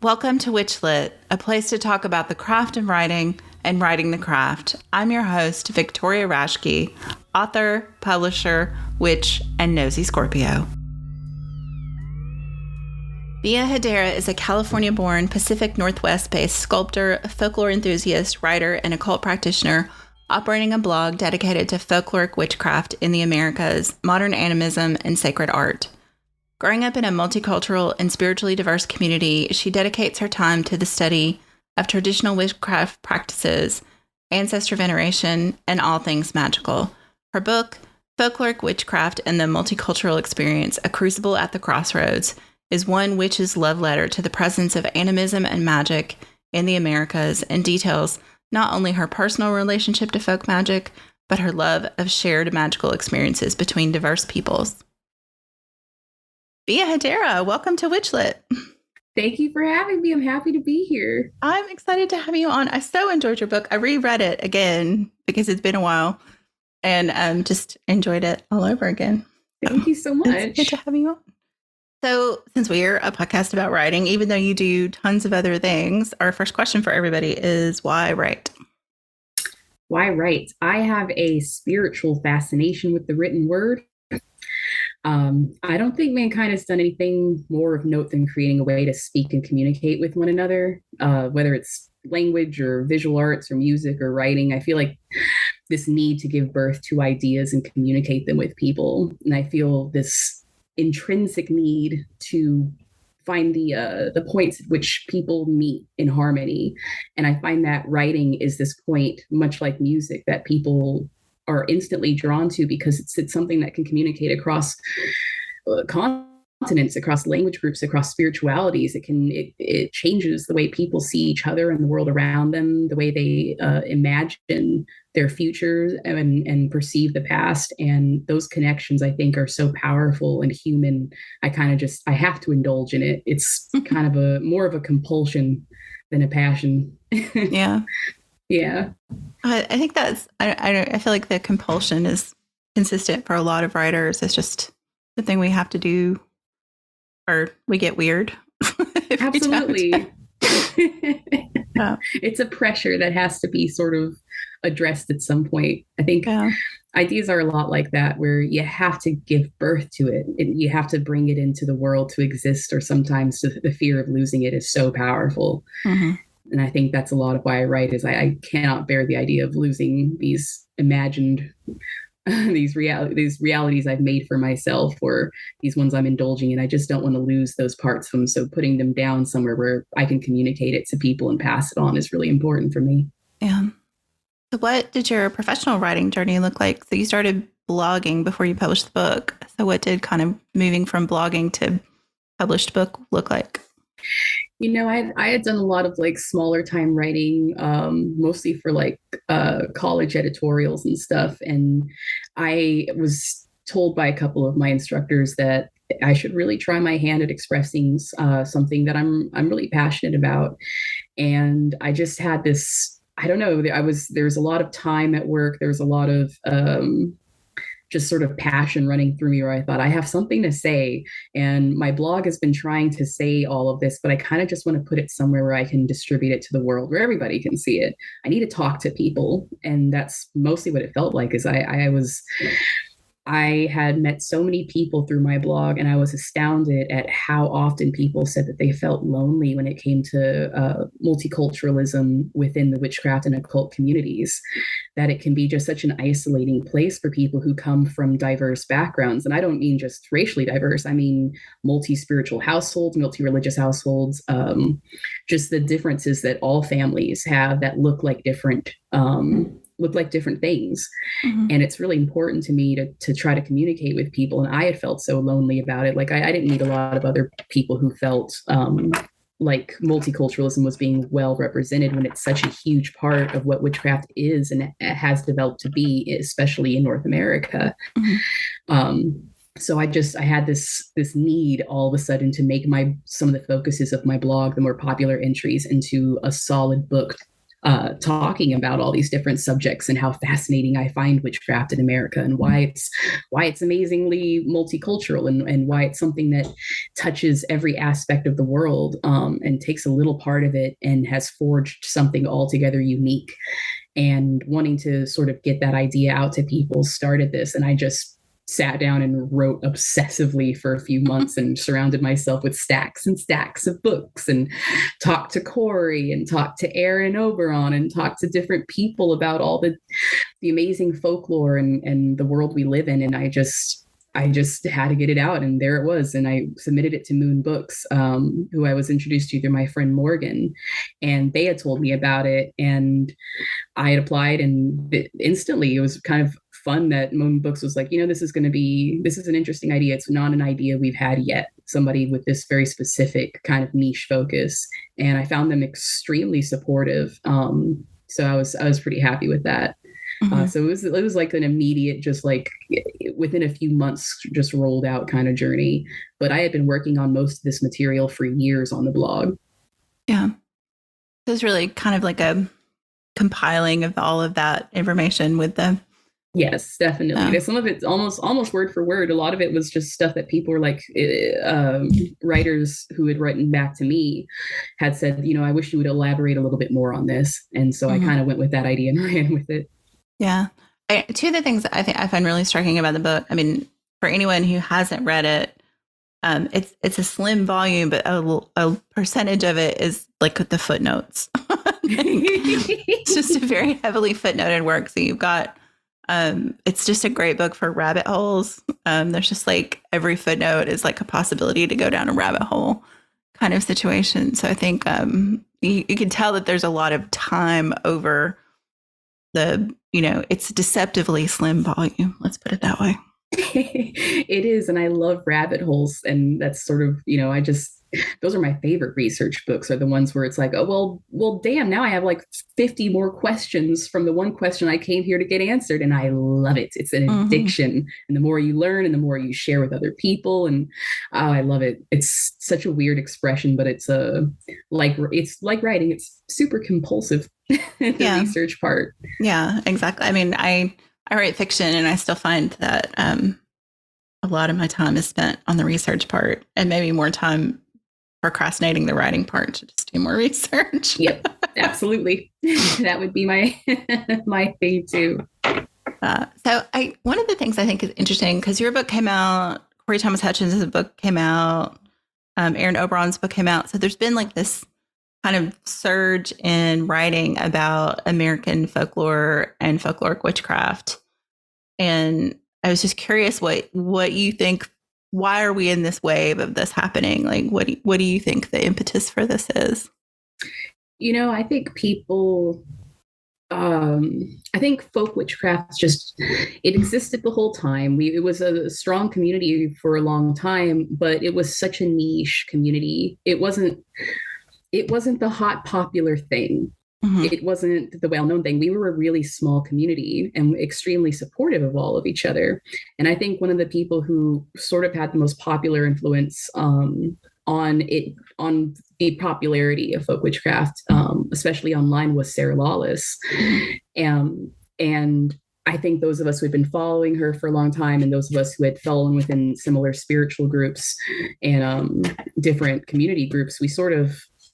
Welcome to WitchLit, a place to talk about the craft of writing and writing the craft. I'm your host, Victoria Raschke, author, publisher, witch, and nosy Scorpio. Bia Hedera is a California-born, Pacific Northwest-based sculptor, folklore enthusiast, writer, and occult practitioner, operating a blog dedicated to folkloric witchcraft in the Americas, modern animism, and sacred art. Growing up in a multicultural and spiritually diverse community, she dedicates her time to the study of traditional witchcraft practices, ancestor veneration, and all things magical. Her book, Folkloric Witchcraft and the Multicultural Experience, A Crucible at the Crossroads, is one witch's love letter to the presence of animism and magic in the Americas and details not only her personal relationship to folk magic, but her love of shared magical experiences between diverse peoples. Bia Hedera, welcome to WitchLit. Thank you for having me. I'm happy to be here. I'm excited to have you on. I so enjoyed your book. I reread it again because it's been a while and just enjoyed it all over again. Thank you so much. It's good to have you on. So since we're a podcast about writing, even though you do tons of other things, our first question for everybody is why write? Why write? I have a spiritual fascination with the written word. I don't think mankind has done anything more of note than creating a way to speak and communicate with one another, whether it's language or visual arts or music or writing. I feel like this need to give birth to ideas and communicate them with people. And I feel this intrinsic need to find the points at which people meet in harmony. And I find that writing is this point, much like music, that people are instantly drawn to because it's something that can communicate across continents, across language groups, across spiritualities. It changes the way people see each other and the world around them, the way they imagine their futures and perceive the past. And those connections, I think, are so powerful and human. I have to indulge in it. It's kind of more of a compulsion than a passion. Yeah. Yeah. I think I feel like the compulsion is consistent for a lot of writers. It's just the thing we have to do, or we get weird. Absolutely. It's a pressure that has to be sort of addressed at some point. I think ideas are a lot like that, where you have to give birth to it. You have to bring it into the world to exist, or sometimes the fear of losing it is so powerful. Mm-hmm. And I think that's a lot of why I write, is I cannot bear the idea of losing these imagined, these realities I've made for myself, or these ones I'm indulging in. I just don't want to lose those parts of them. So putting them down somewhere where I can communicate it to people and pass it on is really important for me. Yeah. So what did your professional writing journey look like? So you started blogging before you published the book. So what did kind of moving from blogging to published book look like? You know, I had done a lot of like smaller time writing, mostly for like college editorials and stuff. And I was told by a couple of my instructors that I should really try my hand at expressing something that I'm really passionate about. And I just had this, I don't know, there's a lot of time at work. There's a lot of just sort of passion running through me, where I thought I have something to say. And my blog has been trying to say all of this, but I kind of just want to put it somewhere where I can distribute it to the world, where everybody can see it. I need to talk to people. And that's mostly what it felt like, is I had met so many people through my blog, and I was astounded at how often people said that they felt lonely when it came to multiculturalism within the witchcraft and occult communities, that it can be just such an isolating place for people who come from diverse backgrounds. And I don't mean just racially diverse. I mean multi-spiritual households, multi-religious households, just the differences that all families have that look like different things. Mm-hmm. And it's really important to me to try to communicate with people. And I had felt so lonely about it. Like I didn't meet a lot of other people who felt like multiculturalism was being well represented, when it's such a huge part of what witchcraft is and has developed to be, especially in North America. Mm-hmm. So I had this need all of a sudden to make some of the focuses of my blog, the more popular entries, into a solid book talking about all these different subjects and how fascinating I find witchcraft in America, and why it's amazingly multicultural, and why it's something that touches every aspect of the world, and takes a little part of it and has forged something altogether unique. And wanting to sort of get that idea out to people started this, and I just sat down and wrote obsessively for a few months and surrounded myself with stacks and stacks of books, and talked to Corey and talked to Aaron Oberon and talked to different people about all the amazing folklore and the world we live in. And I just had to get it out, and there it was. And I submitted it to Moon Books, who I was introduced to through my friend Morgan, and they had told me about it, and I had applied, and instantly it was kind of fun that Moon Books was like, this is an interesting idea. It's not an idea we've had yet. Somebody with this very specific kind of niche focus. And I found them extremely supportive. So I was pretty happy with that. Mm-hmm. So it was like an immediate, just like within a few months, just rolled out kind of journey. But I had been working on most of this material for years on the blog. Yeah. It was really kind of like a compiling of all of that information with them. Yes, definitely. Some of it's almost word for word. A lot of it was just stuff that people were like, writers who had written back to me had said, I wish you would elaborate a little bit more on this. And so I kind of went with that idea and ran with it. Yeah. Two of the things that I find really striking about the book, I mean, for anyone who hasn't read it, it's a slim volume, but a percentage of it is like the footnotes. It's just a very heavily footnoted work. So you've got, it's just a great book for rabbit holes. There's just like every footnote is like a possibility to go down a rabbit hole kind of situation. So I think you can tell that there's a lot of time over it's deceptively slim volume. Let's put it that way. It is. And I love rabbit holes. And that's sort of, those are my favorite research books, are the ones where it's like, oh, well, damn, now I have like 50 more questions from the one question I came here to get answered. And I love it. It's an addiction. And the more you learn and the more you share with other people. And I love it. It's such a weird expression, but it's like writing. It's super compulsive, the research part. Yeah, exactly. I mean, I write fiction, and I still find that a lot of my time is spent on the research part, and maybe more time procrastinating the writing part to just do more research. Yep, absolutely. That would be my thing too. So one of the things I think is interesting, because your book came out, Corey Thomas Hutchins' book came out, Aaron Oberon's book came out. So there's been like this kind of surge in writing about American folklore and folkloric witchcraft. And I was just curious what you think. Why are we in this wave of this happening? Like, what do you think the impetus for this is? I think people, I think folk witchcraft it existed the whole time. It was a strong community for a long time, but it was such a niche community. It wasn't the hot popular thing. Mm-hmm. It wasn't the well-known thing. We were a really small community and extremely supportive of all of each other. And I think one of the people who sort of had the most popular influence on the popularity of folk witchcraft, especially online, was Sarah Lawless. And I think those of us who had been following her for a long time, and those of us who had fallen within similar spiritual groups and different community groups,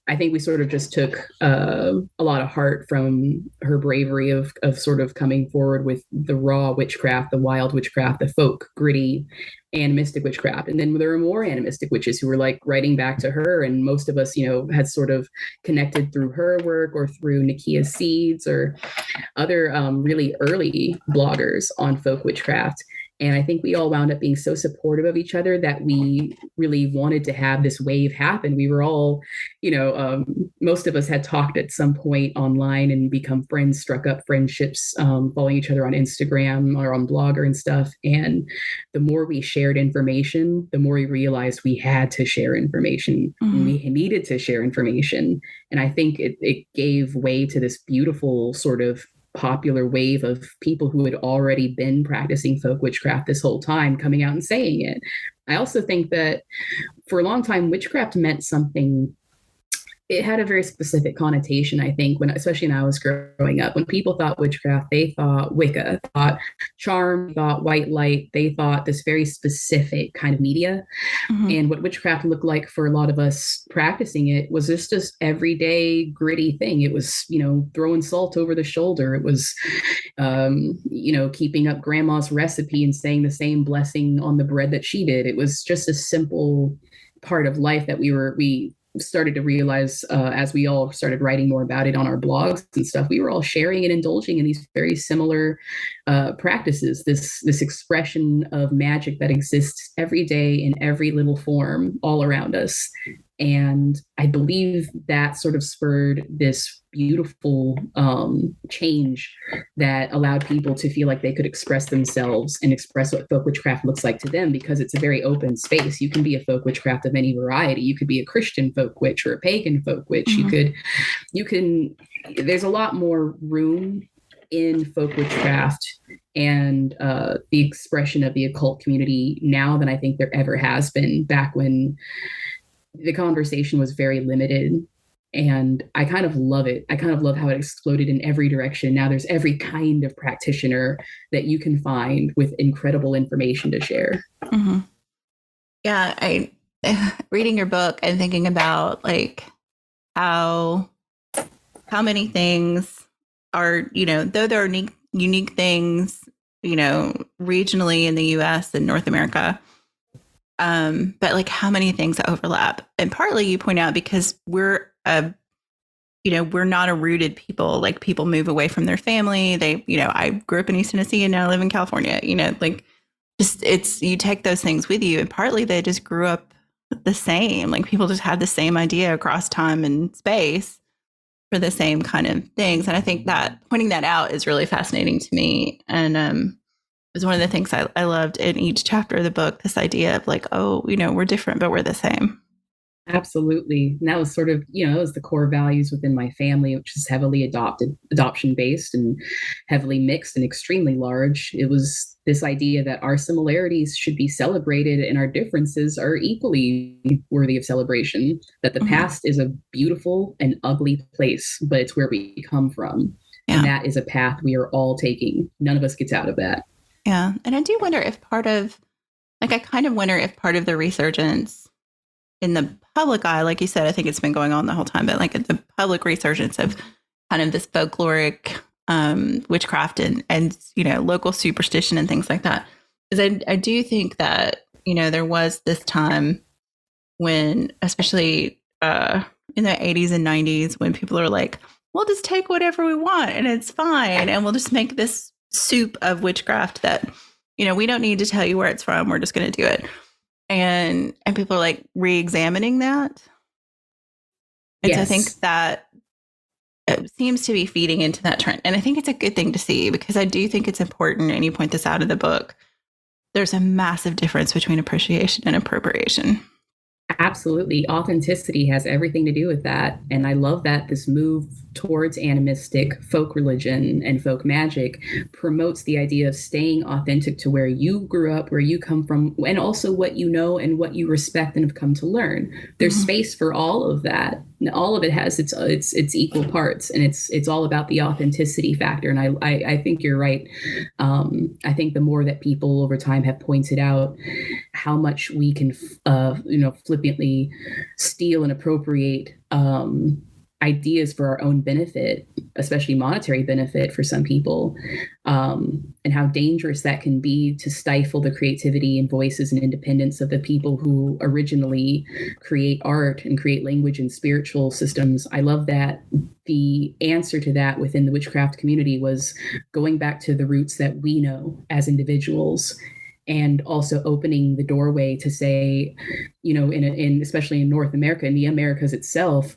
I think we sort of just took a lot of heart from her bravery of sort of coming forward with the raw witchcraft, the wild witchcraft, the folk, gritty, animistic witchcraft. And then there were more animistic witches who were like writing back to her. And most of us, had sort of connected through her work or through Nakia Seeds or other really early bloggers on folk witchcraft. And I think we all wound up being so supportive of each other that we really wanted to have this wave happen. We were all, most of us had talked at some point online and become friends, struck up friendships, following each other on Instagram or on Blogger and stuff. And the more we shared information, the more we realized we had to share information. Mm-hmm. We needed to share information. And I think it gave way to this beautiful sort of popular wave of people who had already been practicing folk witchcraft this whole time coming out and saying it. I also think that for a long time, witchcraft meant something it had a very specific connotation, I think, especially when I was growing up. When people thought witchcraft, they thought Wicca, thought charm, thought white light, they thought this very specific kind of media. Mm-hmm. And what witchcraft looked like for a lot of us practicing it was just this everyday gritty thing. It was, throwing salt over the shoulder. It was, keeping up grandma's recipe and saying the same blessing on the bread that she did. It was just a simple part of life that we started to realize as we all started writing more about it on our blogs and stuff. We were all sharing and indulging in these very similar practices, this expression of magic that exists every day in every little form all around us. And I believe that sort of spurred this beautiful change that allowed people to feel like they could express themselves and express what folk witchcraft looks like to them, because it's a very open space. You can be a folk witchcraft of any variety. You could be a Christian folk witch or a pagan folk witch. Mm-hmm. There's a lot more room in folk witchcraft and the expression of the occult community now than I think there ever has been, back when the conversation was very limited. And I kind of love it. I kind of love how it exploded in every direction. Now there's every kind of practitioner that you can find with incredible information to share. Mm-hmm. Yeah, reading your book and thinking about like how many things are, though there are unique things, regionally in the US and North America, but like how many things overlap. And partly you point out because we're not a rooted people. Like people move away from their family. They, I grew up in East Tennessee and now I live in California, like just you take those things with you, and partly they just grew up the same. Like people just had the same idea across time and space for the same kind of things. And I think that pointing that out is really fascinating to me. And it was one of the things I loved in each chapter of the book, this idea of like, oh, we're different, but we're the same. Absolutely. And that was sort of, it was the core values within my family, which is heavily adoption based and heavily mixed and extremely large. It was this idea that our similarities should be celebrated and our differences are equally worthy of celebration, that the past is a beautiful and ugly place, but it's where we come from. Yeah. And that is a path we are all taking. None of us gets out of that. Yeah. And I do wonder if part of the resurgence in the public eye, like you said, I think it's been going on the whole time, but like the public resurgence of kind of this folkloric witchcraft and local superstition and things like that. Because I do think that, there was this time when, especially in the 80s and 90s, when people are like, we'll just take whatever we want and it's fine. And we'll just make this soup of witchcraft that, we don't need to tell you where it's from. We're just going to do it. And people are like re-examining that. And yes. So I think that it seems to be feeding into that trend. And I think it's a good thing to see, because I do think it's important, and you point this out of the book, there's a massive difference between appreciation and appropriation. Absolutely. Authenticity has everything to do with that. And I love that this move towards animistic folk religion and folk magic promotes the idea of staying authentic to where you grew up, where you come from, and also what you know and what you respect and have come to learn. There's space for all of that. And all of it has its equal parts, and it's all about the authenticity factor. And I think you're right. I think the more that people over time have pointed out how much we can, flippantly steal and appropriate ideas for our own benefit, especially monetary benefit for some people, and how dangerous that can be to stifle the creativity and voices and independence of the people who originally create art and create language and spiritual systems. I love that the answer to that within the witchcraft community was going back to the roots that we know as individuals, and also opening the doorway to say, in especially in North America, in the Americas itself,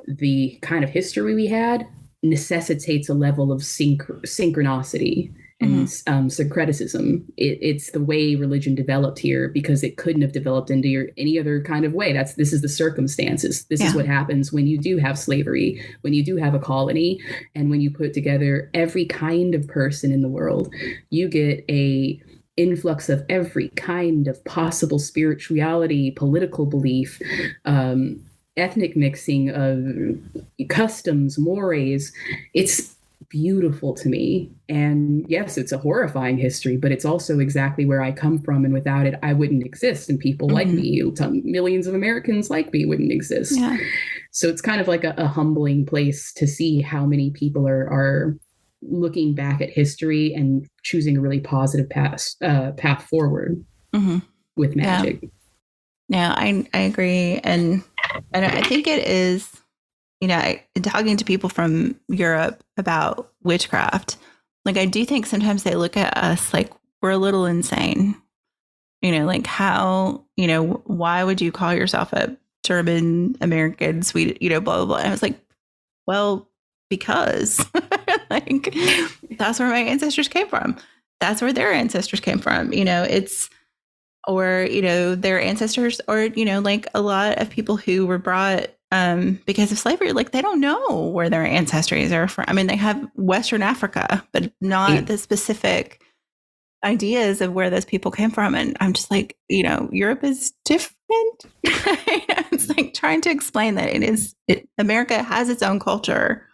the kind of history we had necessitates a level of synchronicity and syncretism. It's the way religion developed here, because it couldn't have developed into any other kind of way. This is the circumstances. This is what happens when you do have slavery, when you do have a colony, and when you put together every kind of person in the world. You get a influx of every kind of possible spirituality, political belief, ethnic mixing of customs, mores. It's beautiful to me. And yes, it's a horrifying history, but it's also exactly where I come from. And without it, I wouldn't exist. And people like me, millions of Americans like me, wouldn't exist. Yeah. So it's kind of like a humbling place to see how many people are looking back at history and choosing a really positive path forward with magic. Yeah. No, I agree. And I think it is, talking to people from Europe about witchcraft, like I do think sometimes they look at us like we're a little insane. Like how, why would you call yourself a German American, Swedish, blah, blah, blah. And I was like, well, because like that's where my ancestors came from. That's where their ancestors came from. Or their ancestors, or like a lot of people who were brought because of slavery, like they don't know where their ancestors are from. I mean, they have Western Africa, but not the specific ideas of where those people came from. And I'm just like, Europe is different. It's like trying to explain that America has its own culture,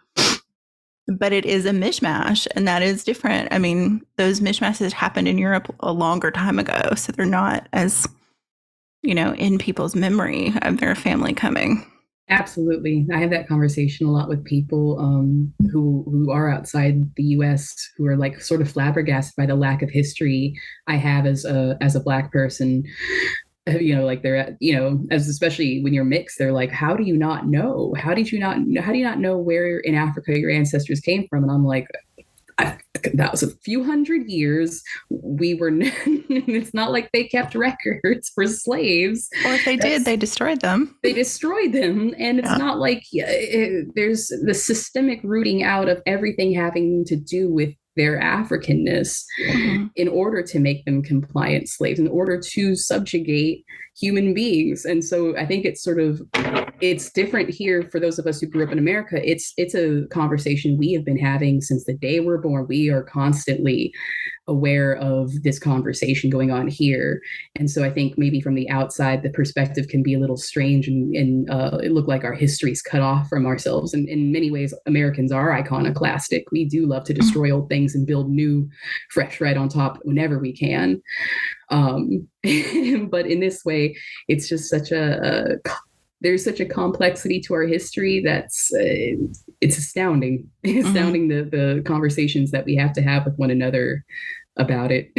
but it is a mishmash, and that is different. I mean, those mishmashes happened in Europe a longer time ago, so they're not as, in people's memory of their family coming. Absolutely. I have that conversation a lot with people who are outside the US, who are like sort of flabbergasted by the lack of history I have as a Black person. Like they're, as especially when you're mixed, they're like, how do you not know? How do you not know where in Africa your ancestors came from? And I'm like, that was a few hundred years. We were, it's not like they kept records for slaves. Or if they did, they destroyed them. They destroyed them. And it's not like there's the systemic rooting out of everything having to do with their Africanness in order to make them compliant slaves, in order to subjugate human beings. And so I think it's different here for those of us who grew up in America. It's a conversation we have been having since the day we're born. We are constantly aware of this conversation going on here. And so I think maybe from the outside, the perspective can be a little strange and it look like our history's cut off from ourselves. And in many ways, Americans are iconoclastic. We do love to destroy old things and build new, fresh right on top whenever we can. But in this way, it's just there's such a complexity to our history that's it's astounding. Astounding the conversations that we have to have with one another about it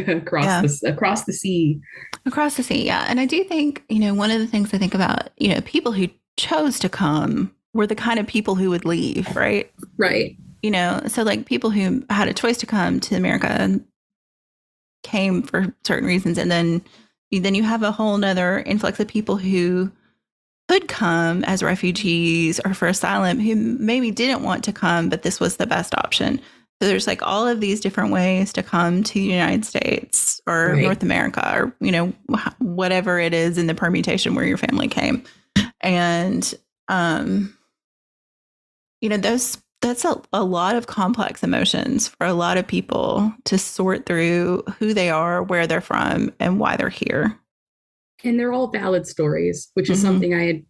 across the sea. Across the sea, yeah. And I do think, one of the things I think about, people who chose to come were the kind of people who would leave, right? Right. So like people who had a choice to come to America came for certain reasons. And then you have a whole nother influx of people who could come as refugees or for asylum who maybe didn't want to come, but this was the best option. So there's like all of these different ways to come to the United States or North America or, whatever it is in the permutation where your family came. And, that's a lot of complex emotions for a lot of people to sort through who they are, where they're from, and why they're here. And they're all valid stories, which is something I had,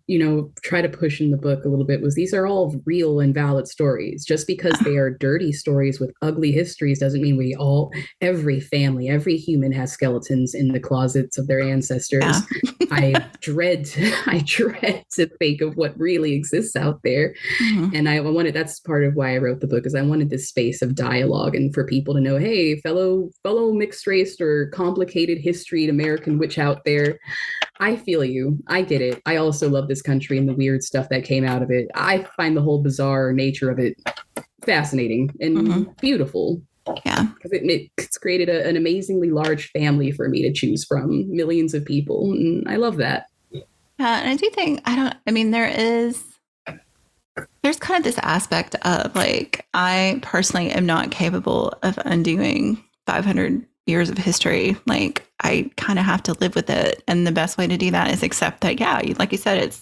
try to push in the book a little bit, was these are all real and valid stories. Just because they are dirty stories with ugly histories doesn't mean every family, every human has skeletons in the closets of their ancestors. Yeah. I dread to think of what really exists out there. And that's part of why I wrote the book, is I wanted this space of dialogue and for people to know, hey, fellow mixed race or complicated historied American witch out there, I feel you. I get it. I also love this country and the weird stuff that came out of it. I find the whole bizarre nature of it fascinating and beautiful. Yeah. Because it's created an amazingly large family for me to choose from, millions of people. And I love that. Yeah. And I do think, there's kind of this aspect of like, I personally am not capable of undoing 500 years of history. Like I kind of have to live with it. And the best way to do that is accept that, like you said,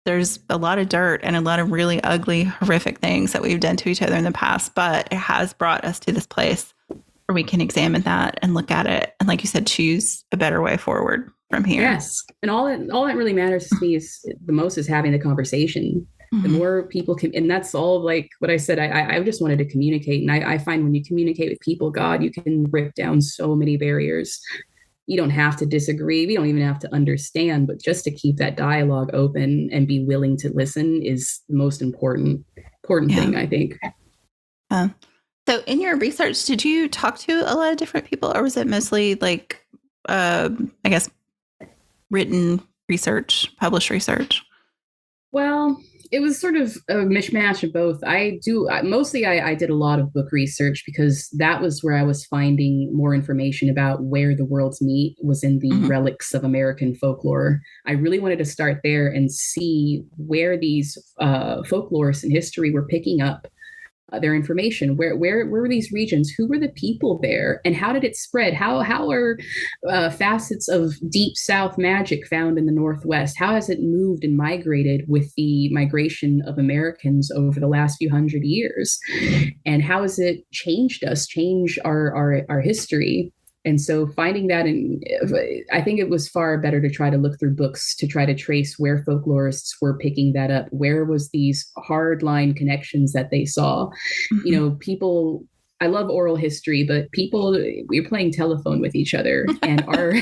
there's a lot of dirt and a lot of really ugly, horrific things that we've done to each other in the past, but it has brought us to this place where we can examine that and look at it. And like you said, choose a better way forward from here. Yes. And all that really matters to me is the most is having the conversation. The more people can, and that's all like what I said, I just wanted to communicate. And I find when you communicate with people, God, you can rip down so many barriers. You don't have to disagree. We don't even have to understand, but just to keep that dialogue open and be willing to listen is the most important thing, I think. So in your research, did you talk to a lot of different people, or was it mostly like, I guess, written research, published research? Well, it was sort of a mishmash of both. I did a lot of book research because that was where I was finding more information about where the worlds meet was in the relics of American folklore. I really wanted to start there and see where these folklorists in history were picking up their information. Where were these regions? Who were the people there? And how did it spread? How are facets of deep South magic found in the Northwest? How has it moved and migrated with the migration of Americans over the last few hundred years? And how has it changed us, changed our history? And so finding that, I think it was far better to try to look through books to try to trace where folklorists were picking that up. Where was these hard line connections that they saw? You know, people, I love oral history, but people, we're playing telephone with each other and our,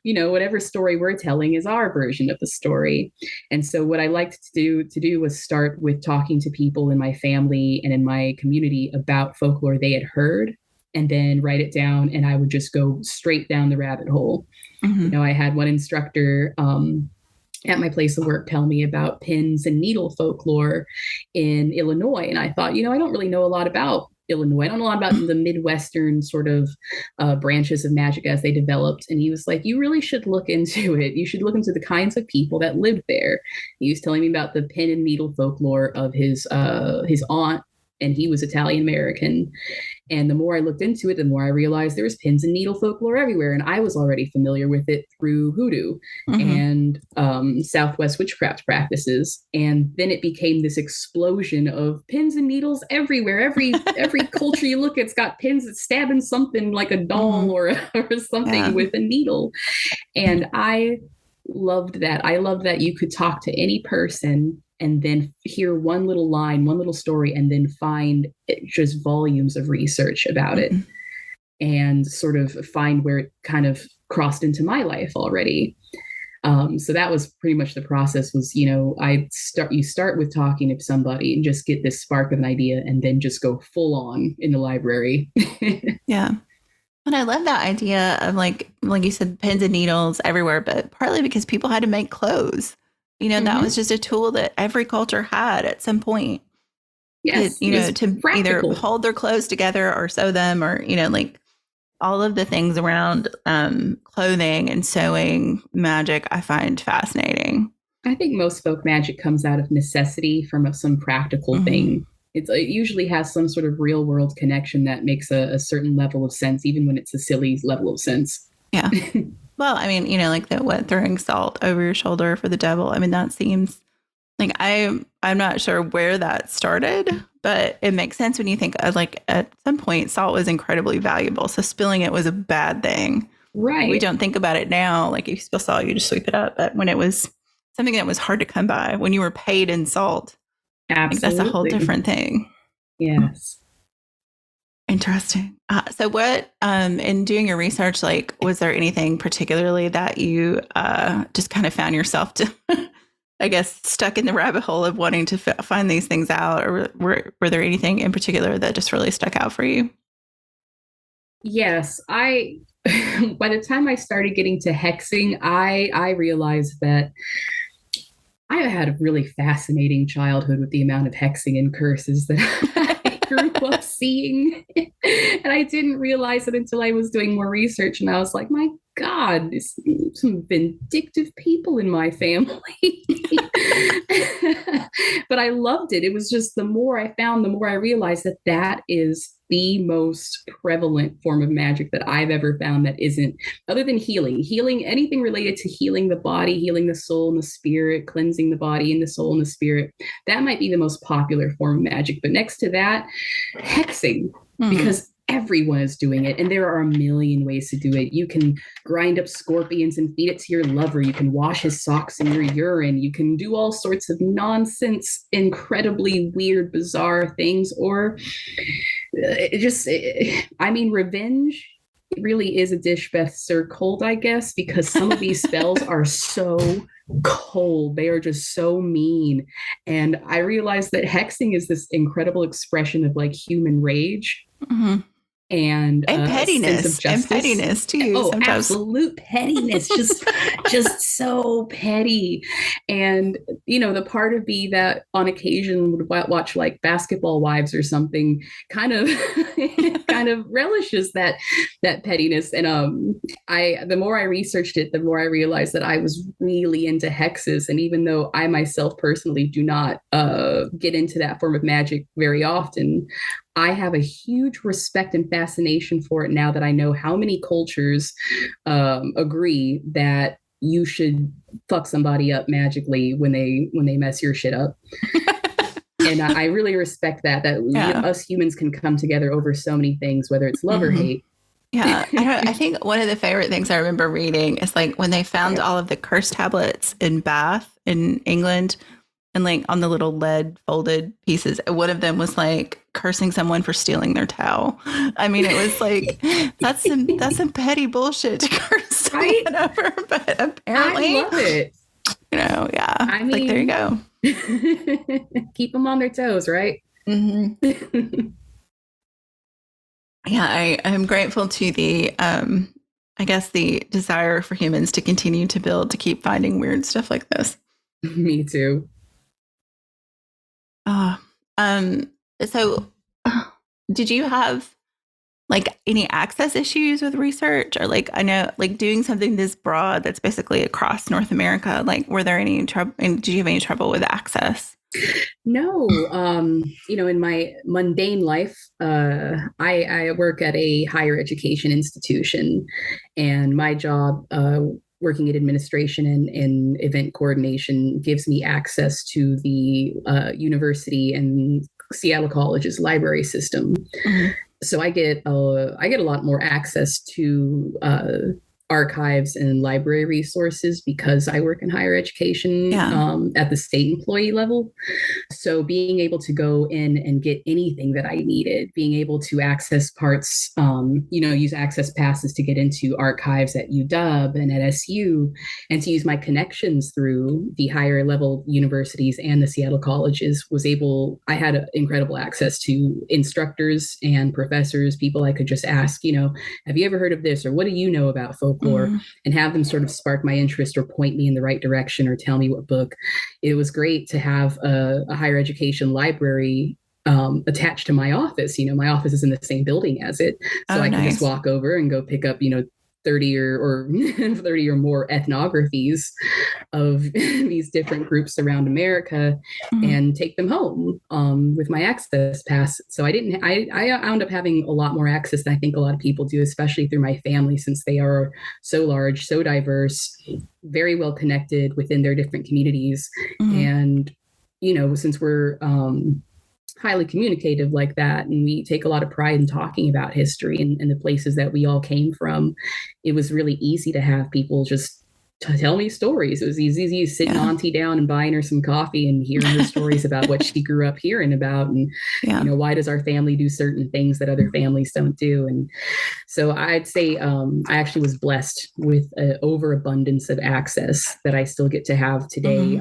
you know, whatever story we're telling is our version of the story. And so what I liked to do was start with talking to people in my family and in my community about folklore they had heard, and then write it down, and I would just go straight down the rabbit hole. You know, I had one instructor at my place of work tell me about pins and needle folklore in Illinois, and I thought, you know, I don't really know a lot about Illinois. I don't know a lot about the Midwestern sort of branches of magic as they developed. And he was like, you really should look into it. You should look into the kinds of people that lived there. He was telling me about the pin and needle folklore of his aunt, and he was Italian American. And the more I looked into it, the more I realized there was pins and needle folklore everywhere. And I was already familiar with it through hoodoo and Southwest witchcraft practices. And then it became this explosion of pins and needles everywhere. Every culture you look at, it's got pins that's stabbing something like a doll or something with a needle. And I loved that. I loved that you could talk to any person and then hear one little line, one little story, and then find just volumes of research about it and sort of find where it kind of crossed into my life already. So that was pretty much the process was, you know, you start with talking to somebody and just get this spark of an idea and then just go full on in the library. Yeah. And I love that idea of like you said, pins and needles everywhere, but partly because people had to make clothes. You know, that was just a tool that every culture had at some point. Yes. To practical. either hold their clothes together or sew them, or, you know, like all of the things around clothing and sewing magic, I find fascinating. I think most folk magic comes out of necessity from some practical thing. It usually has some sort of real world connection that makes a certain level of sense, even when it's a silly level of sense. Yeah. Well, I mean, you know, like throwing salt over your shoulder for the devil. I mean, that seems like I'm not sure where that started, but it makes sense when you think like at some point salt was incredibly valuable. So spilling it was a bad thing. Right. We don't think about it now. Like if you spill salt, you just sweep it up. But when it was something that was hard to come by, when you were paid in salt, absolutely, that's a whole different thing. Yes. Interesting. So what, in doing your research, like, was there anything particularly that you just kind of found yourself to, I guess, stuck in the rabbit hole of wanting to find these things out? Or were there anything in particular that just really stuck out for you? Yes. By the time I started getting to hexing, I realized that I had a really fascinating childhood with the amount of hexing and curses that I grew up seeing. And I didn't realize it until I was doing more research. And I was like, my God, there's some vindictive people in my family. But I loved it. It was just the more I found, the more I realized that is the most prevalent form of magic that I've ever found that isn't, other than healing, anything related to healing the body, healing the soul and the spirit, cleansing the body and the soul and the spirit. That might be the most popular form of magic. But next to that, hexing, because everyone is doing it. And there are a million ways to do it. You can grind up scorpions and feed it to your lover. You can wash his socks in your urine. You can do all sorts of nonsense, incredibly weird, bizarre things. Or revenge really is a dish best served cold, I guess, because some of these spells are so cold. They are just so mean. And I realized that hexing is this incredible expression of like human rage. Mm-hmm. And pettiness, and pettiness too. Oh, sometimes. Absolute pettiness, just so petty. And the part of me that on occasion would watch like Basketball Wives or something, kind of relishes that pettiness. And the more I researched it, the more I realized that I was really into hexes. And even though I myself personally do not get into that form of magic very often, I have a huge respect and fascination for it now that I know how many cultures agree that you should fuck somebody up magically when they mess your shit up. And I really respect that us humans can come together over so many things, whether it's love or hate. Yeah, I think one of the favorite things I remember reading is like when they found all of the curse tablets in Bath in England, and like on the little lead folded pieces, one of them was like cursing someone for stealing their towel. I mean, it was like, that's some petty bullshit to curse someone over, but apparently, I love it. Yeah. I mean, like, there you go. Keep them on their toes, right? Mm-hmm. Yeah, I am grateful to the, I guess, the desire for humans to continue to build, to keep finding weird stuff like this. Me too. So did you have like any access issues with research, or like, I know like doing something this broad that's basically across North America, like were there any trouble, and did you have any trouble with access? No, in my mundane life, I work at a higher education institution, and my job, working in administration and event coordination, gives me access to the university and Seattle College's library system. Mm-hmm. So I get a lot more access to archives and library resources because I work in higher education at the state employee level. So being able to go in and get anything that I needed, being able to access parts, use access passes to get into archives at UW and at SU, and to use my connections through the higher level universities and the Seattle colleges, I had incredible access to instructors and professors, people I could just ask, have you ever heard of this? Or what do you know about folklore? And have them sort of spark my interest or point me in the right direction or tell me what book. It was great to have a higher education library attached to my office. My office is in the same building as it. So I can just walk over and go pick up, 30 or 30 or more ethnographies of these different groups around America and take them home with my access pass. So I wound up having a lot more access than I think a lot of people do, especially through my family, since they are so large, so diverse, very well connected within their different communities. And, since we're highly communicative like that, and we take a lot of pride in talking about history and the places that we all came from, it was really easy to have people just tell me stories. It was easy sitting Auntie down and buying her some coffee and hearing her stories about what she grew up hearing about, and why does our family do certain things that other families don't do. And so I'd say I actually was blessed with an overabundance of access that I still get to have today.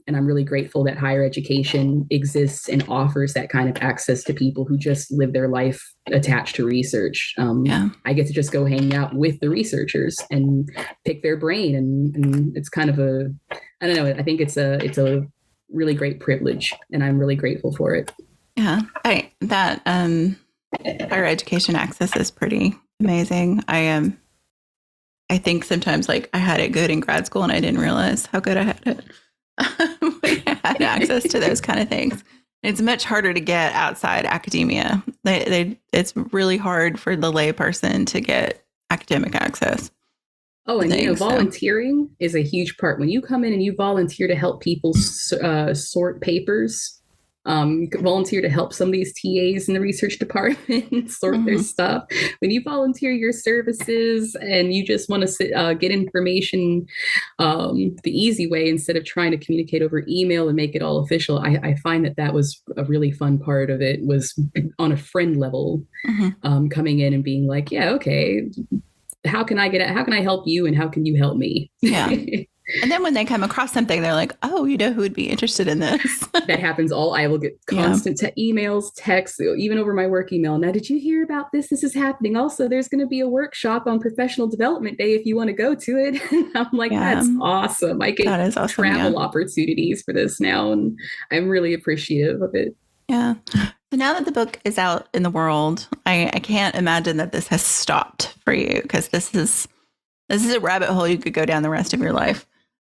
And I'm really grateful that higher education exists and offers that kind of access to people who just live their life attached to research. I get to just go hang out with the researchers and pick their brain. And it's kind of I don't know, I think it's a really great privilege, and I'm really grateful for it. Yeah, that higher education access is pretty amazing. I think sometimes like I had it good in grad school and I didn't realize how good I had it. I had access to those kind of things. It's much harder to get outside academia. It's really hard for the lay person to get academic access. Oh, and volunteering is a huge part. When you come in and you volunteer to help people sort papers, volunteer to help some of these TAs in the research department sort their stuff. When you volunteer your services and you just want to get information the easy way instead of trying to communicate over email and make it all official, I find that was a really fun part of it, was on a friend level, coming in and being like, yeah, okay, how can I help you and how can you help me? Yeah. And then when they come across something, they're like, oh, you know who would be interested in this? That happens I will get constant emails, texts, even over my work email. Now, did you hear about this? This is happening. Also, there's going to be a workshop on professional development day if you want to go to it. I'm like, that's awesome. I get awesome, travel opportunities for this now. And I'm really appreciative of it. Yeah. So now that the book is out in the world, I can't imagine that this has stopped for you, because this is a rabbit hole you could go down the rest of your life.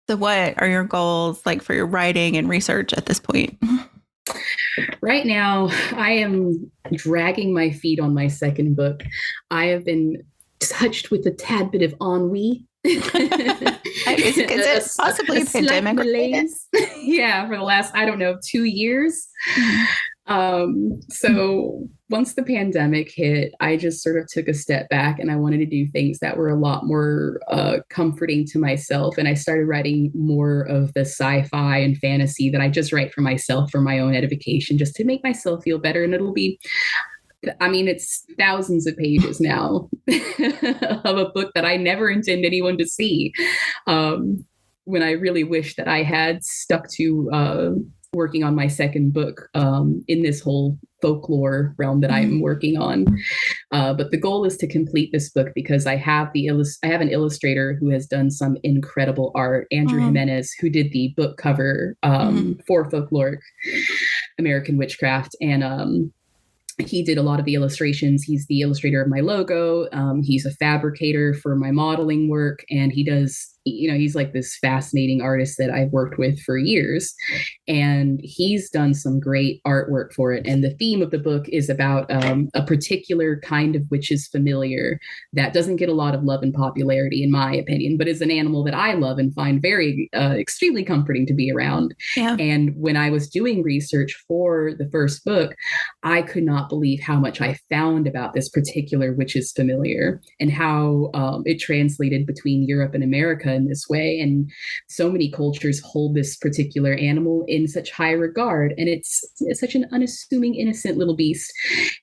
So what are your goals like for your writing and research at this point? Right now, I am dragging my feet on my second book. I have been touched with a tad bit of ennui. Is it possibly a pandemic related? Yeah, for the last, 2 years. So once the pandemic hit, I just sort of took a step back and I wanted to do things that were a lot more comforting to myself. And I started writing more of the sci-fi and fantasy that I just write for myself, for my own edification, just to make myself feel better. And it'll be, it's thousands of pages now of a book that I never intend anyone to see. When I really wish that I had stuck to working on my second book in this whole folklore realm that I'm working on. But the goal is to complete this book because I have an illustrator who has done some incredible art, Andrew Jimenez, who did the book cover for Folkloric American Witchcraft. And he did a lot of the illustrations. He's the illustrator of my logo. He's a fabricator for my modeling work. And he does, he's like this fascinating artist that I've worked with for years. And he's done some great artwork for it. And the theme of the book is about a particular kind of witch's familiar that doesn't get a lot of love and popularity, in my opinion, but is an animal that I love and find very extremely comforting to be around. Yeah. And when I was doing research for the first book, I could not believe how much I found about this particular witch's familiar and how it translated between Europe and America in this way. And so many cultures hold this particular animal in such high regard. And it's such an unassuming, innocent little beast.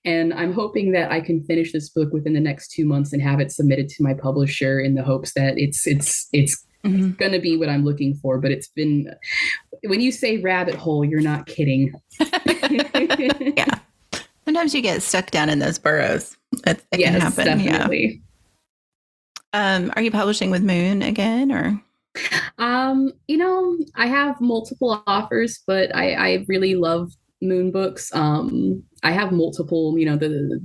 And I'm hoping that I can finish this book within the next 2 months and have it submitted to my publisher in the hopes that it's going to be what I'm looking for. But it's been, when you say rabbit hole, you're not kidding. Yeah. Sometimes you get stuck down in those burrows. It can happen. Definitely. Yeah. Are you publishing with Moon again, or? I have multiple offers, but I really love Moon books. I have multiple,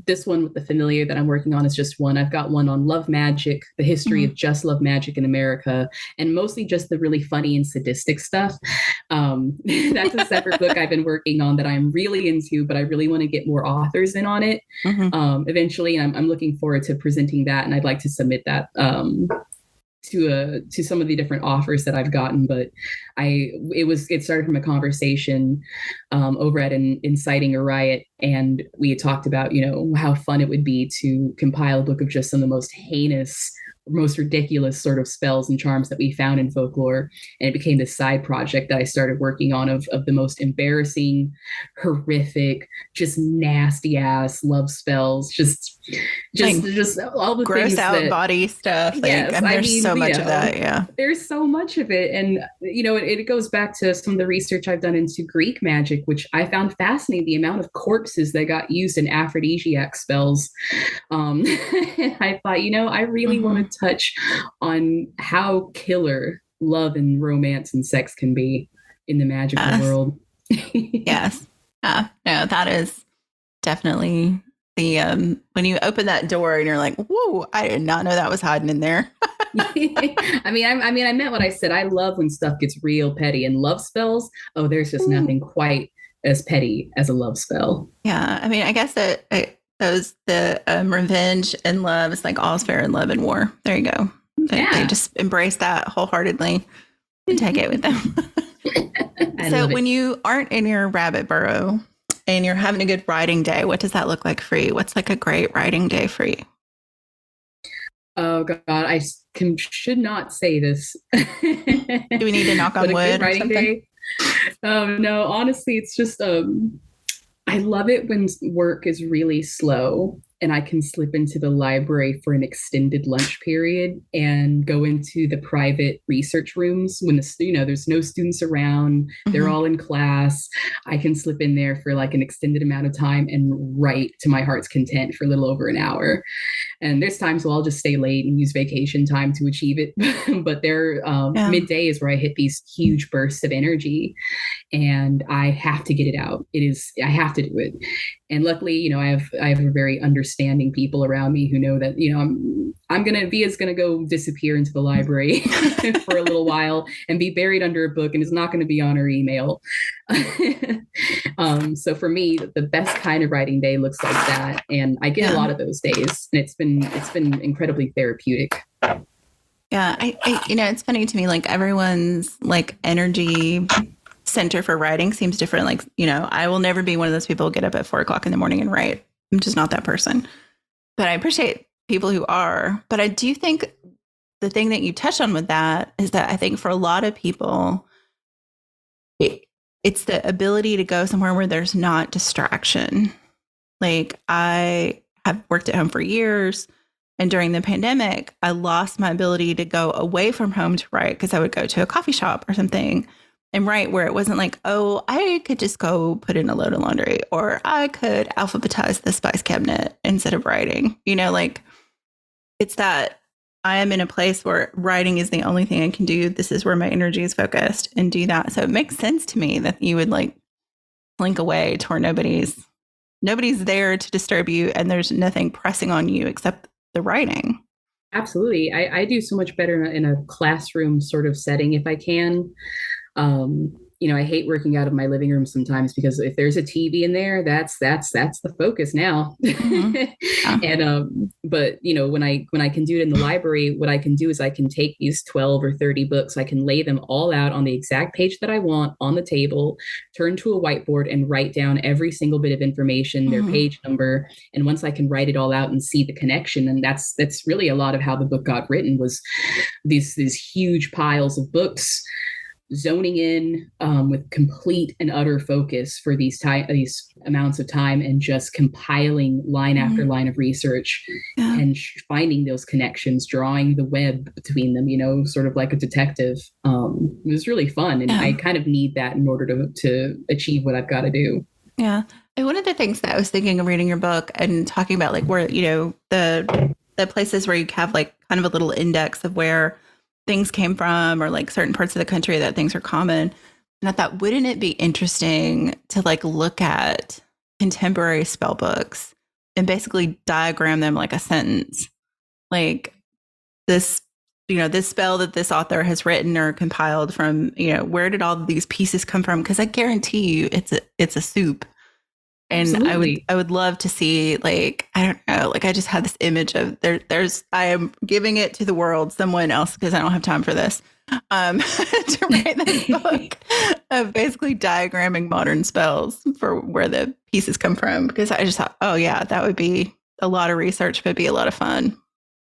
this one with the familiar that I'm working on is just one. I've got one on love magic, the history of just love magic in America, and mostly just the really funny and sadistic stuff. That's a separate book I've been working on that I'm really into, but I really want to get more authors in on it eventually. And I'm looking forward to presenting that. And I'd like to submit that to some of the different offers that I've gotten, but it started from a conversation over at Inciting a Riot, and we had talked about how fun it would be to compile a book of just some of the most heinous, most ridiculous sort of spells and charms that we found in folklore. And it became this side project that I started working on of the most embarrassing, horrific, just nasty ass love spells, just all the gross things out body stuff. There's so much of that. Yeah. There's so much of it. And, it goes back to some of the research I've done into Greek magic, which I found fascinating, the amount of corpses that got used in aphrodisiac spells. I thought, I really want to touch on how killer love and romance and sex can be in the magical world. Yes. No, that is definitely the when you open that door and you're like, whoa, I did not know that was hiding in there. I meant what I said. I love when stuff gets real petty, and love spells. Oh, there's just nothing quite as petty as a love spell. Yeah. I guess that the revenge and love is like all's fair in love and war. There you go. They just embrace that wholeheartedly and take it with them. So when you aren't in your rabbit burrow and you're having a good writing day, what does that look like for you? What's like a great writing day for you? Oh God, should not say this. Do we need to knock on But a good wood or writing something? day. No, honestly, it's just I love it when work is really slow and I can slip into the library for an extended lunch period and go into the private research rooms when there's no students around, they're all in class. I can slip in there for like an extended amount of time and write to my heart's content for a little over an hour. And there's times where I'll just stay late and use vacation time to achieve it. But midday is where I hit these huge bursts of energy and I have to get it out. I have to do it. And luckily, I have a very understanding people around me who know that, Via's gonna go disappear into the library for a little while and be buried under a book and is not gonna be on her email. So for me, the best kind of writing day looks like that. And I get a lot of those days. And it's been incredibly therapeutic. Yeah, I it's funny to me, like everyone's like energy center for writing seems different. Like, I will never be one of those people who get up at 4:00 in the morning and write. I'm just not that person. But I appreciate people who are. But I do think the thing that you touched on with that is that I think for a lot of people, it's the ability to go somewhere where there's not distraction. Like I have worked at home for years. And during the pandemic, I lost my ability to go away from home to write because I would go to a coffee shop or something and write where it wasn't like, oh, I could just go put in a load of laundry or I could alphabetize the spice cabinet instead of writing. Like it's that I am in a place where writing is the only thing I can do. This is where my energy is focused and do that. So it makes sense to me that you would like slink away to where nobody's there to disturb you and there's nothing pressing on you except the writing. Absolutely. I do so much better in a classroom sort of setting if I can. I hate working out of my living room sometimes because if there's a TV in there, that's the focus now. But when I can do it in the library, what I can do is I can take these 12 or 30 books, I can lay them all out on the exact page that I want on the table, turn to a whiteboard and write down every single bit of information, their page number. And once I can write it all out and see the connection, and that's really a lot of how the book got written was these huge piles of books zoning in with complete and utter focus for these amounts of time and just compiling line after line of research and finding those connections, drawing the web between them, sort of like a detective. It was really fun. And I kind of need that in order to achieve what I've got to do. Yeah. And one of the things that I was thinking of reading your book and talking about like where, the places where you have like kind of a little index of where things came from or like certain parts of the country that things are common. And I thought, wouldn't it be interesting to like look at contemporary spell books and basically diagram them like a sentence? Like this, this spell that this author has written or compiled from, where did all of these pieces come from? Because I guarantee you it's a soup. And absolutely. I would love to see, like, I don't know, like I just had this image of I am giving it to the world, someone else, because I don't have time for this, to write this book of basically diagramming modern spells for where the pieces come from. Because I just thought, oh yeah, that would be a lot of research, but it'd be a lot of fun.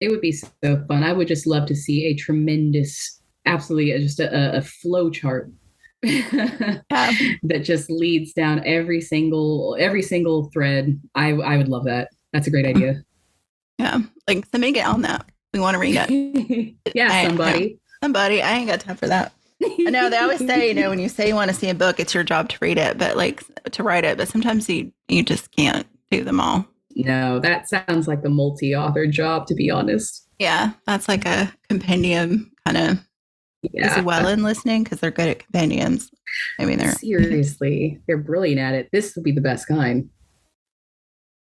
It would be so fun. I would just love to see a tremendous, absolutely just a flow chart that just leads down every single thread. I would love that. That's a great idea. Yeah, like somebody get on that. We want to read it. Somebody. I ain't got time for that. I know they always say, when you say you want to see a book, it's your job to read it, but like to write it. But sometimes you just can't do them all. No, that sounds like the multi-author job, to be honest. Yeah, that's like a compendium kind of. Is Llewellyn listening? Because they're good at compendiums. I mean, seriously, they're brilliant at it. This would be the best kind.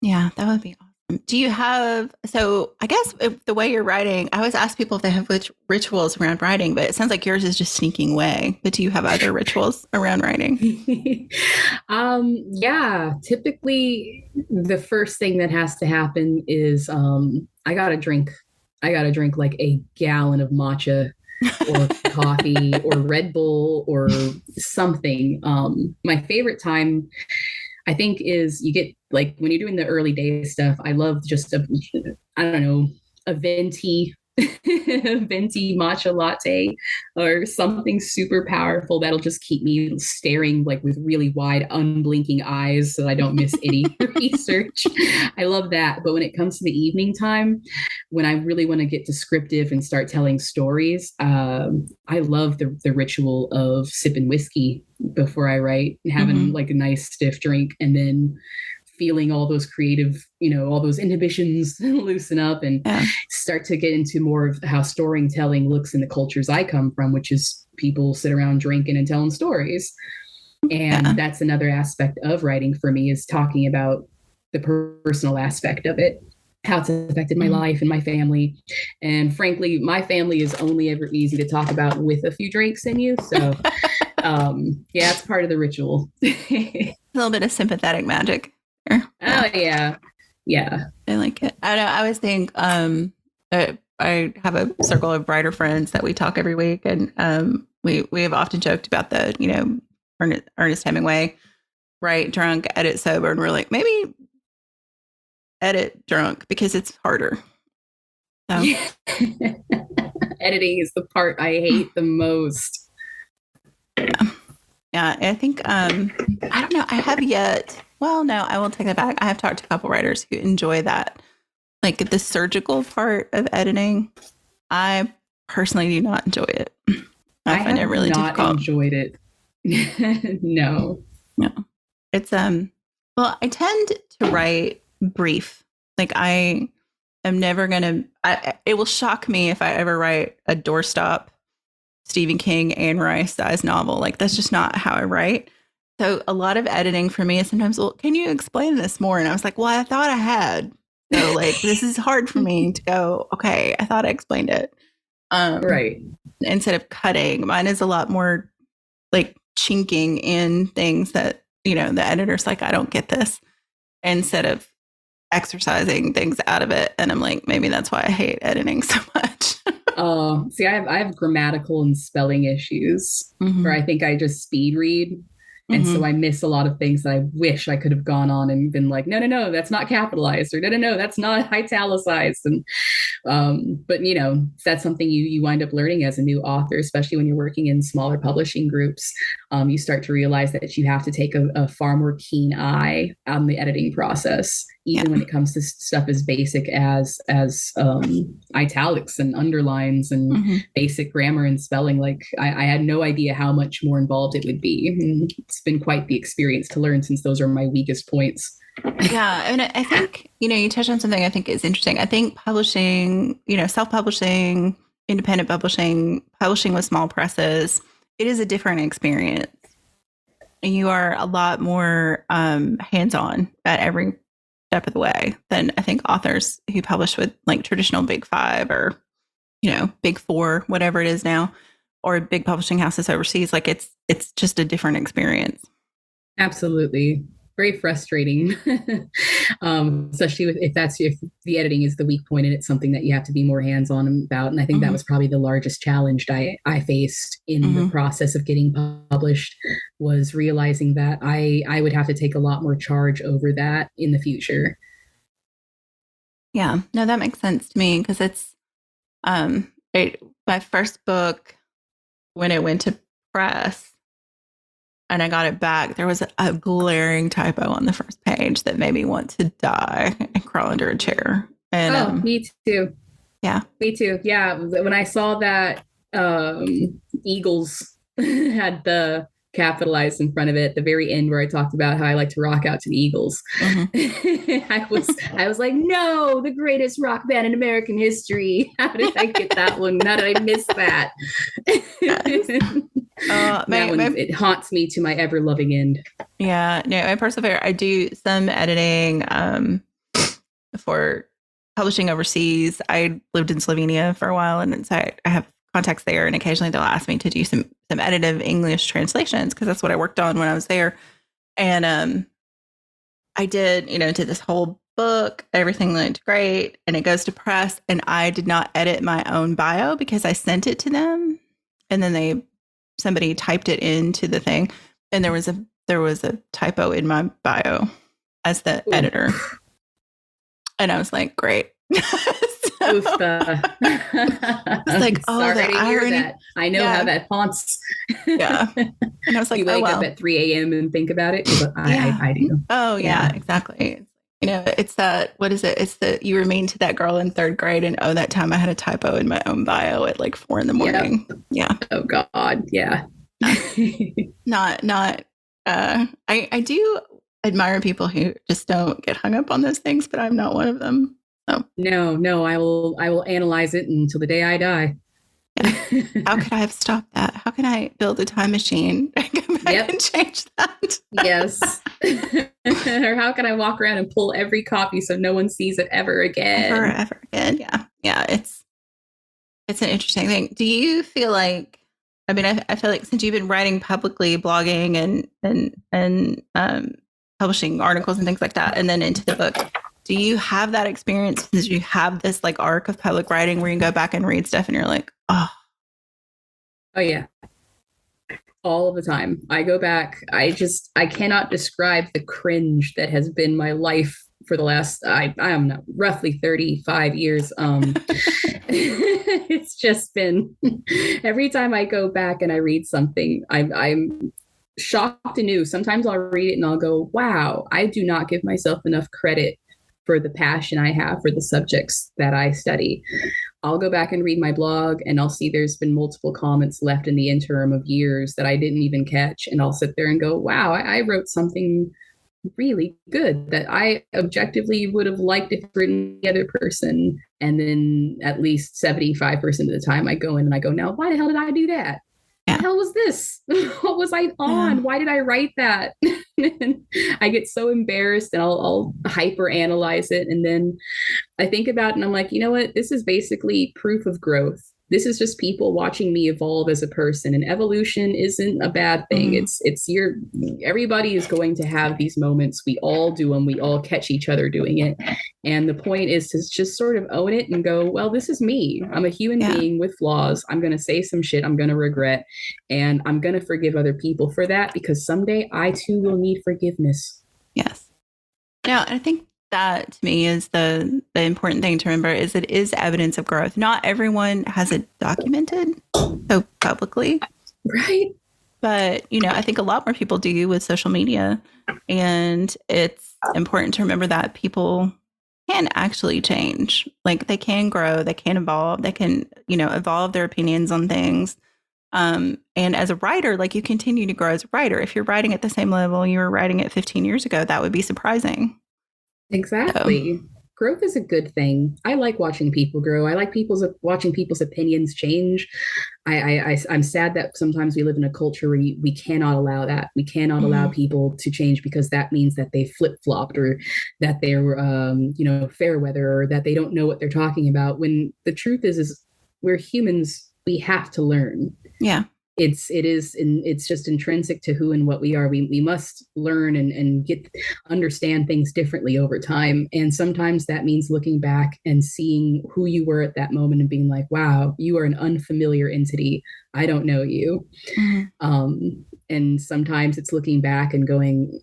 Yeah, that would be awesome. Do you have? So, I guess the way you're writing, I always ask people if they have rituals around writing, but it sounds like yours is just sneaking away. But do you have other rituals around writing? Yeah. Typically, the first thing that has to happen is I gotta drink like a gallon of matcha or coffee or Red Bull or something. My favorite time, I think, is you get like when you're doing the early day stuff. I love just I don't know, a venti venti matcha latte or something super powerful that'll just keep me staring like with really wide unblinking eyes so I don't miss any research. I love that. But when it comes to the evening time, when I really want to get descriptive and start telling stories, I love the ritual of sipping whiskey before I write and having like a nice stiff drink, and then feeling all those creative, all those inhibitions loosen up and start to get into more of how storytelling looks in the cultures I come from, which is people sit around drinking and telling stories. And that's another aspect of writing for me, is talking about the personal aspect of it, how it's affected my life and my family. And frankly, my family is only ever easy to talk about with a few drinks in you. So it's part of the ritual. A little bit of sympathetic magic. Oh yeah. I like it. I know. I always think I have a circle of writer friends that we talk every week, and we have often joked about the Ernest Hemingway, write drunk, edit sober, and we're like, maybe edit drunk because it's harder. So. Editing is the part I hate the most. Yeah, I think I don't know. I have yet. Well, no, I will take that back. I have talked to a couple writers who enjoy that, like the surgical part of editing. I personally do not enjoy it. I find it really difficult. I have not enjoyed it. No. It's well, I tend to write brief. Like I am never gonna. It will shock me if I ever write a doorstop Stephen King, Anne Rice size novel. Like that's just not how I write. So a lot of editing for me is sometimes, well, can you explain this more? And I was like, well, I thought I had. So like, this is hard for me to go, okay, I thought I explained it. Right. Instead of cutting, mine is a lot more like chinking in things that, the editor's like, I don't get this, instead of exercising things out of it. And I'm like, maybe that's why I hate editing so much. See, I have grammatical and spelling issues where I think I just speed read. And so I miss a lot of things that I wish I could have gone on and been like, no, that's not capitalized, or no, that's not italicized. And, but that's something you wind up learning as a new author, especially when you're working in smaller publishing groups. You start to realize that you have to take a far more keen eye on the editing process, even when it comes to stuff as basic as italics and underlines and basic grammar and spelling. Like I had no idea how much more involved it would be. And it's been quite the experience to learn, since those are my weakest points. Yeah. And I think, you touched on something I think is interesting. I think publishing, self-publishing, independent publishing with small presses, it is a different experience. You are a lot more hands-on at every step of the way than I think authors who publish with like traditional Big Five or, Big Four, whatever it is now, or big publishing houses overseas. Like it's just a different experience. Absolutely. Very frustrating, especially if the editing is the weak point and it's something that you have to be more hands-on about. And I think that was probably the largest challenge I faced in the process of getting published, was realizing that I would have to take a lot more charge over that in the future. Yeah, no, that makes sense to me, because it's my first book, when it went to press and I got it back, there was a glaring typo on the first page that made me want to die and crawl under a chair. And me too. Yeah. Me too. Yeah. When I saw that Eagles had the capitalized in front of it at the very end, where I talked about how I like to rock out to the Eagles. I was like, no, the greatest rock band in American history. How did I get that one? How did I miss that? It haunts me to my ever loving end. Yeah, no, my personal favorite. I do some editing for publishing overseas. I lived in Slovenia for a while, and so I have contacts there, and occasionally they'll ask me to do some edited English translations, because that's what I worked on when I was there. And I did this whole book. Everything looked great. And it goes to press. And I did not edit my own bio because I sent it to them. And then somebody typed it into the thing. And there was a typo in my bio as the editor. And I was like, great. I was like, oh, sorry to hear that. I know how that haunts. Yeah. And I was like, you wake up at 3 a.m. and think about it? I do. Oh, yeah, exactly. You know, it's that, what is it? It's that you were mean to that girl in 3rd grade. And that time I had a typo in my own bio at like 4 a.m. Yeah. Oh, God. Yeah. I do admire people who just don't get hung up on those things, but I'm not one of them. So. No, I will analyze it until the day I die. Yeah. How could I have stopped that? How can I build a time machine and come back and change that? Yes. Or how can I walk around and pull every copy so no one sees it ever again? Ever again. Yeah. Yeah. It's an interesting thing. Do you feel like, I mean, I feel like since you've been writing publicly, blogging and publishing articles and things like that, and then into the book, do you have that experience? Because you have this like arc of public writing where you can go back and read stuff and you're like, oh yeah. All of the time. I go back. I cannot describe the cringe that has been my life for the last, I don't know, roughly 35 years. It's just been, every time I go back and I read something, I'm shocked anew. Sometimes I'll read it and I'll go, wow, I do not give myself enough credit for the passion I have for the subjects that I study. I'll go back and read my blog and I'll see there's been multiple comments left in the interim of years that I didn't even catch. And I'll sit there and go, wow, I wrote something really good that I objectively would have liked if written the other person. And then at least 75% of the time I go in and I go, now, why the hell did I do that? What the hell was this? What was I on? Why did I write that? I get so embarrassed and I'll hyper analyze it. And then I think about it and I'm like, you know what? This is basically proof of growth. This is just people watching me evolve as a person, and evolution isn't a bad thing. Everybody is going to have these moments. We all do them. We all catch each other doing it. And the point is to just sort of own it and go, well, this is me. I'm a human being with flaws. I'm going to say some shit I'm going to regret, and I'm going to forgive other people for that because someday I too will need forgiveness. Yes. Yeah. I think that to me is the important thing to remember is it is evidence of growth. Not everyone has it documented so publicly. Right. But, I think a lot more people do with social media. And it's important to remember that people can actually change. Like they can grow, they can evolve, they can, evolve their opinions on things. And as a writer, like you continue to grow as a writer. If you're writing at the same level you were writing at 15 years ago, that would be surprising. Exactly. Growth is a good thing. I like watching people grow. I like watching people's opinions change. I'm sad that sometimes we live in a culture where we cannot allow that. We cannot allow people to change because that means that they flip-flopped or that they're, fair weather or that they don't know what they're talking about. When the truth is we're humans. We have to learn. Yeah. It's just intrinsic to who and what we are. We must learn and understand things differently over time. And sometimes that means looking back and seeing who you were at that moment and being like, wow, you are an unfamiliar entity. I don't know you. Mm-hmm. And sometimes it's looking back and going,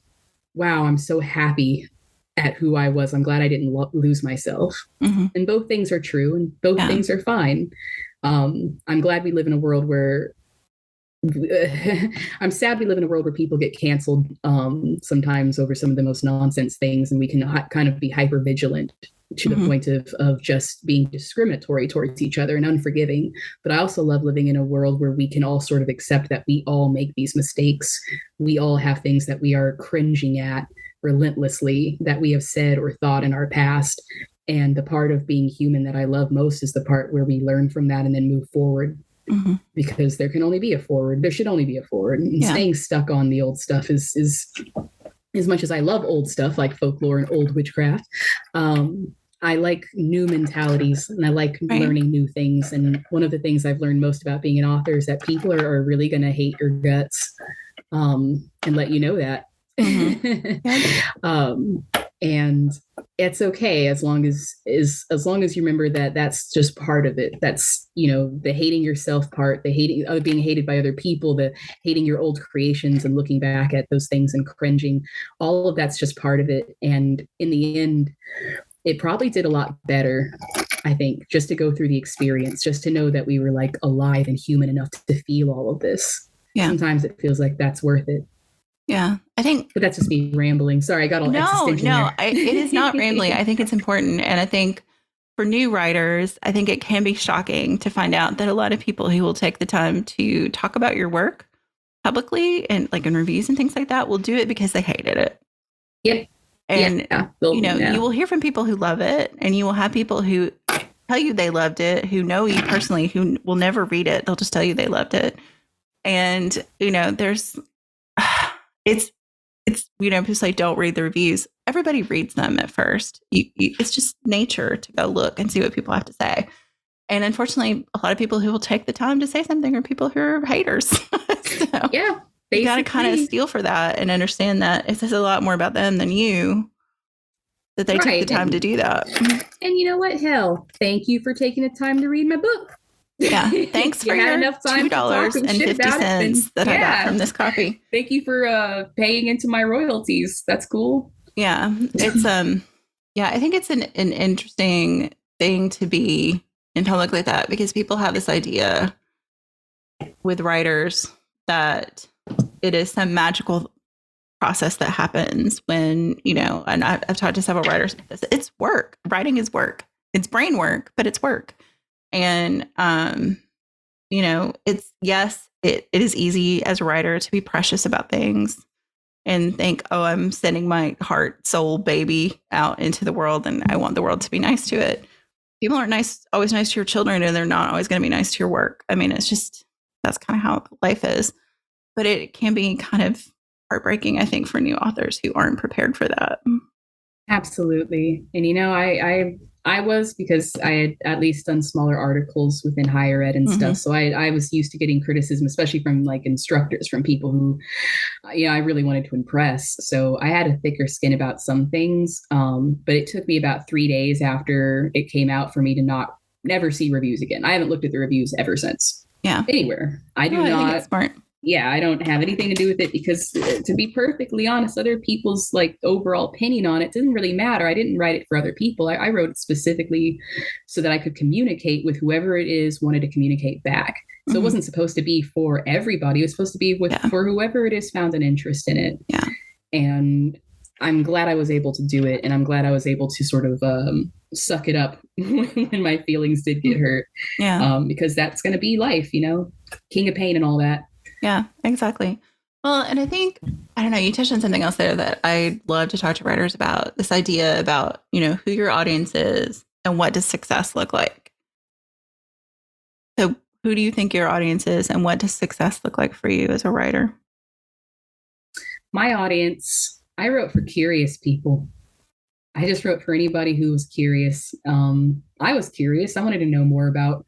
wow, I'm so happy at who I was. I'm glad I didn't lose myself. Mm-hmm. And both things are true and both things are fine. I'm glad we live in a world where I'm sad we live in a world where people get canceled sometimes over some of the most nonsense things, and we can kind of be hyper vigilant to the point of just being discriminatory towards each other and unforgiving. But I also love living in a world where we can all sort of accept that we all make these mistakes. We all have things that we are cringing at relentlessly that we have said or thought in our past. And the part of being human that I love most is the part where we learn from that and then move forward. Mm-hmm. Because there can only be a forward. There should only be a forward. And staying stuck on the old stuff is as much as I love old stuff like folklore and old witchcraft. I like new mentalities and I like learning new things. And one of the things I've learned most about being an author is that people are really going to hate your guts and let you know that. Mm-hmm. And it's okay as long as you remember that that's just part of it. That's, the hating yourself part, the hating, being hated by other people, the hating your old creations and looking back at those things and cringing. All of that's just part of it. And in the end, it probably did a lot better, I think, just to go through the experience, just to know that we were like alive and human enough to feel all of this. Yeah. Sometimes it feels like that's worth it. Yeah, I think. But that's just me rambling. Sorry, I got all existential. No, it is not rambling. I think it's important. And I think for new writers, I think it can be shocking to find out that a lot of people who will take the time to talk about your work publicly and like in reviews and things like that will do it because they hated it. Yep. And, you will hear from people who love it, and you will have people who tell you they loved it, who know you personally, who will never read it. They'll just tell you they loved it. And, there's... It's people say don't read the reviews. Everybody reads them at first. It's just nature to go look and see what people have to say. And unfortunately, a lot of people who will take the time to say something are people who are haters. So yeah, basically. You got to kind of steal for that and understand that it says a lot more about them than you, that they took the time to do that. And you know what? Hell, thank you for taking the time to read my book. Yeah, thanks for your $2.50 that I got from this copy. Thank you for paying into my royalties. That's cool. Yeah, it's I think it's an interesting thing to be in public like that, because people have this idea with writers that it is some magical process that happens when, and I've talked to several writers about this. It's work. Writing is work. It's brain work, but it's work. And, it is easy as a writer to be precious about things and think, oh, I'm sending my heart, soul, baby out into the world, and I want the world to be nice to it. People aren't always nice to your children, and they're not always going to be nice to your work. I mean, it's just, that's kind of how life is. But it can be kind of heartbreaking, I think, for new authors who aren't prepared for that. Absolutely. And, I was, because I had at least done smaller articles within higher ed and stuff. So I was used to getting criticism, especially from like instructors, from people who, I really wanted to impress. So I had a thicker skin about some things. But it took me about 3 days after it came out for me to never see reviews again. I haven't looked at the reviews ever since. Yeah. Anywhere. I do not. I think it's smart. Yeah, I don't have anything to do with it, because to be perfectly honest, other people's like overall opinion on it didn't really matter. I didn't write it for other people. I wrote it specifically so that I could communicate with whoever it is wanted to communicate back. So it wasn't supposed to be for everybody. It was supposed to be for whoever it is found an interest in it. Yeah. And I'm glad I was able to do it. And I'm glad I was able to sort of suck it up when my feelings did get hurt. Yeah. Because that's going to be life, king of pain and all that. Yeah, exactly. Well, and I think, I don't know, you touched on something else there that I'd love to talk to writers about, this idea about, who your audience is and what does success look like. So who do you think your audience is, and what does success look like for you as a writer? My audience, I wrote for curious people. I just wrote for anybody who was curious. I was curious. I wanted to know more about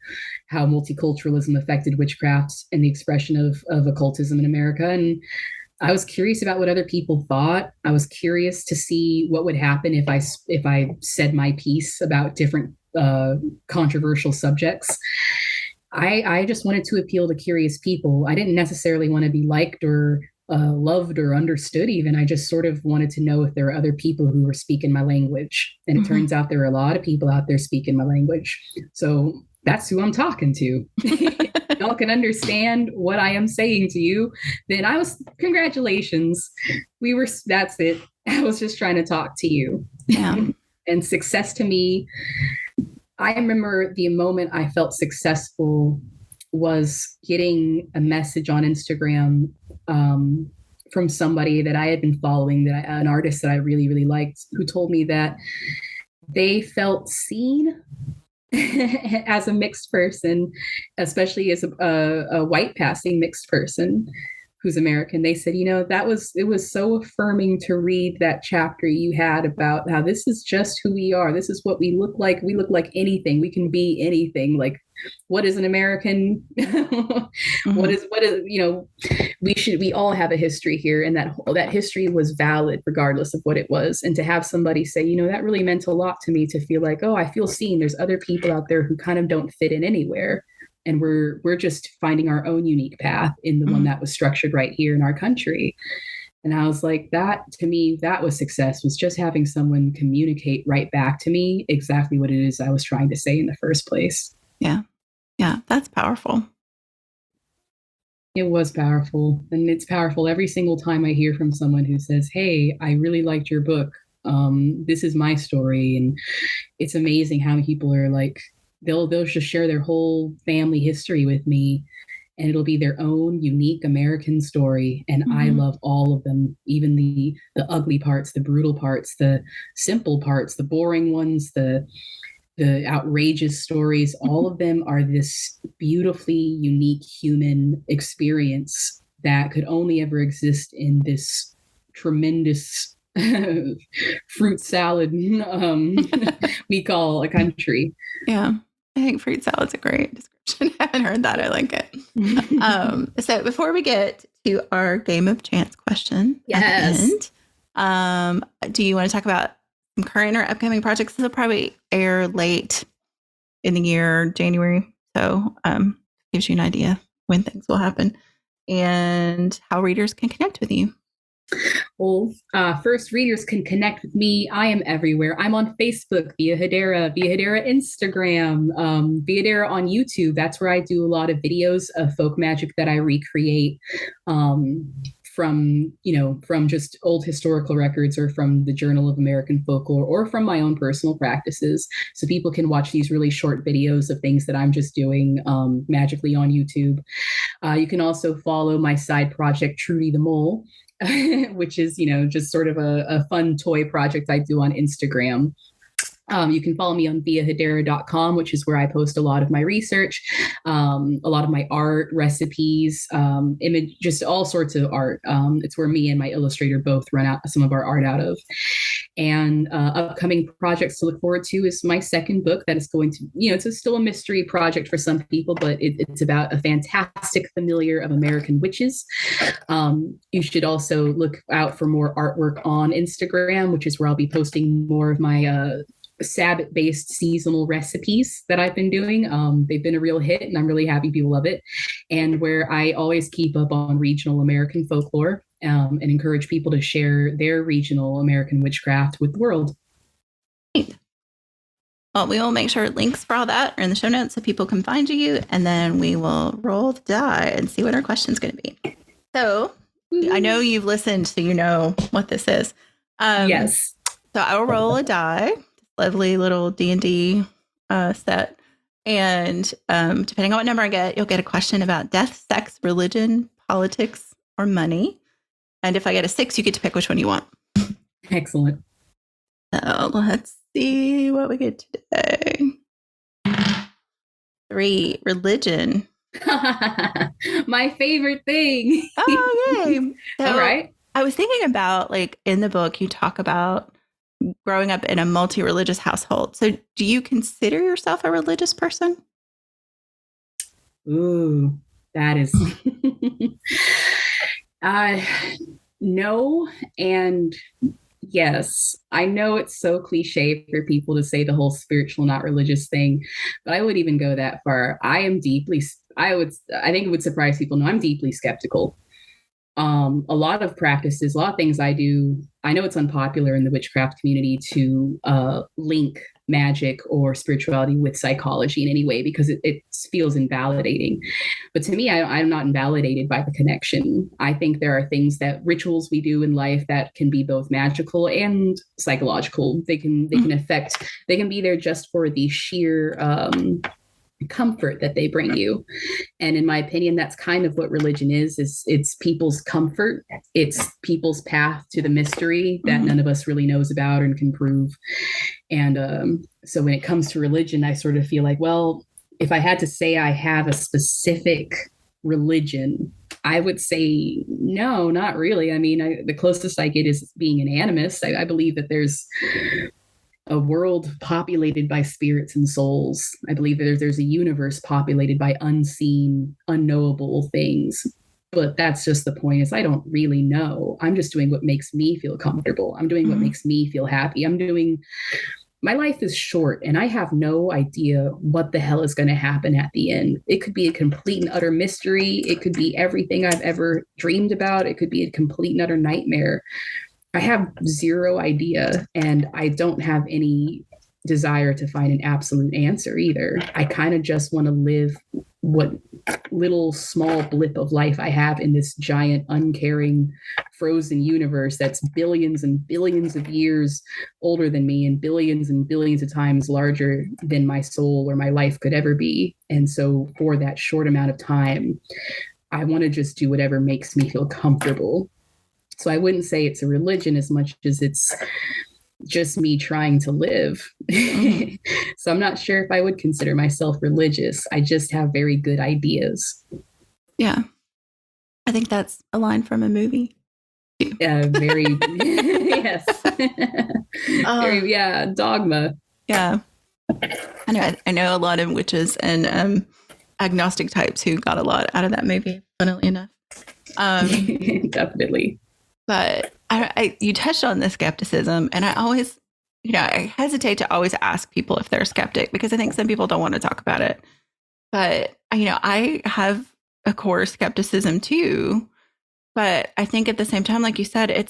how multiculturalism affected witchcraft and the expression of occultism in America. And I was curious about what other people thought. I was curious to see what would happen if I said my piece about different controversial subjects. I just wanted to appeal to curious people. I didn't necessarily want to be liked or loved or understood even. I just sort of wanted to know if there were other people who were speaking my language. And it turns out there are a lot of people out there speaking my language. So that's who I'm talking to. Y'all can understand what I am saying to you. Then congratulations. That's it. I was just trying to talk to you. Yeah. And success to me, I remember the moment I felt successful was getting a message on Instagram from somebody that I had been following, an artist that I really, really liked, who told me that they felt seen as a mixed person, especially as a white passing mixed person who's American. They said, it was so affirming to read that chapter you had about how this is just who we are. This is what we look like. We look like anything. We can be anything. Like, what is an American? What is, we all have a history here, and that history was valid regardless of what it was. And to have somebody say, that really meant a lot to me, to feel like, oh, I feel seen. There's other people out there who kind of don't fit in anywhere. And we're just finding our own unique path in the one that was structured right here in our country. And I was like, that to me, that was success, was just having someone communicate right back to me exactly what it is I was trying to say in the first place. Yeah. Yeah. That's powerful. It was powerful. And it's powerful every single time I hear from someone who says, hey, I really liked your book. This is my story. And it's amazing how people are like, they'll just share their whole family history with me, and it'll be their own unique American story. And I love all of them, even the ugly parts, the brutal parts, the simple parts, the boring ones, the outrageous stories. All of them are this beautifully unique human experience that could only ever exist in this tremendous fruit salad we call a country. Yeah. I think fruit salad's a great description. I haven't heard that. I like it. So before we get to our game of chance question at the end, do you want to talk about some current or upcoming projects? This will probably air late in the year, January. So gives you an idea when things will happen and how readers can connect with you. Well, first, readers can connect with me. I am everywhere. I'm on Facebook via Hedera Instagram, via Hedera on YouTube. That's where I do a lot of videos of folk magic that I recreate from just old historical records, or from the Journal of American Folklore, or from my own personal practices. So people can watch these really short videos of things that I'm just doing magically on YouTube. You can also follow my side project, Trudy the Mole, which is, just sort of a fun toy project I do on Instagram. You can follow me on viahedera.com, which is where I post a lot of my research, a lot of my art, recipes, image, just all sorts of art. It's where me and my illustrator both run out some of our art out of. And upcoming projects to look forward to is my second book that is going to, it's still a mystery project for some people, but it's about a fantastic familiar of American witches. You should also look out for more artwork on Instagram, which is where I'll be posting more of my Sabbath-based seasonal recipes that I've been doing. They've been a real hit, and I'm really happy people love it. And where I always keep up on regional American folklore and encourage people to share their regional American witchcraft with the world. Well, we will make sure links for all that are in the show notes so people can find you, and then we will roll the die and see what our question is going to be. So I know you've listened, so you know what this is. Yes. So I will roll a die, lovely little D&D set. And depending on what number I get, you'll get a question about death, sex, religion, politics, or money. And if I get a 6, you get to pick which one you want. Excellent. So let's see what we get today. 3, religion. My favorite thing. Oh, yay. So all right. I was thinking about, in the book, you talk about growing up in a multi-religious household. So do you consider yourself a religious person? Ooh, that is no and yes. I know it's so cliche for people to say the whole spiritual, not religious thing, but I would even go that far. I think it would surprise people. No, I'm deeply skeptical. A lot of practices, a lot of things I do, I know it's unpopular in the witchcraft community to link magic or spirituality with psychology in any way, because it feels invalidating. But to me, I'm not invalidated by the connection. I think there are things that rituals we do in life that can be both magical and psychological. They can be there just for the sheer comfort that they bring you. And in my opinion, that's kind of what religion is it's people's comfort. It's people's path to the mystery that none of us really knows about and can prove. And so when it comes to religion, I sort of feel like, well, if I had to say I have a specific religion, I would say no, not really. I mean, the closest I get is being an animist. I believe that there's a world populated by spirits and souls. I believe there's a universe populated by unseen, unknowable things. But that's just the point, is I don't really know. I'm just doing what makes me feel comfortable. I'm doing what makes me feel happy. My life is short and I have no idea what the hell is going to happen at the end. It could be a complete and utter mystery. It could be everything I've ever dreamed about. It could be a complete and utter nightmare. I have zero idea, and I don't have any desire to find an absolute answer either. I kind of just want to live what little small blip of life I have in this giant, uncaring, frozen universe that's billions and billions of years older than me and billions of times larger than my soul or my life could ever be. And so for that short amount of time, I want to just do whatever makes me feel comfortable. So I wouldn't say it's a religion as much as it's just me trying to live. So I'm not sure if I would consider myself religious. I just have very good ideas. Yeah. I think that's a line from a movie. Very, yes. Very, yeah, Dogma. Yeah. I know a lot of witches and agnostic types who got a lot out of that movie, funnily enough. Definitely. But you touched on the skepticism, and I always, I hesitate to always ask people if they're a skeptic, because I think some people don't want to talk about it. But, I have a core skepticism too. But I think at the same time, like you said, it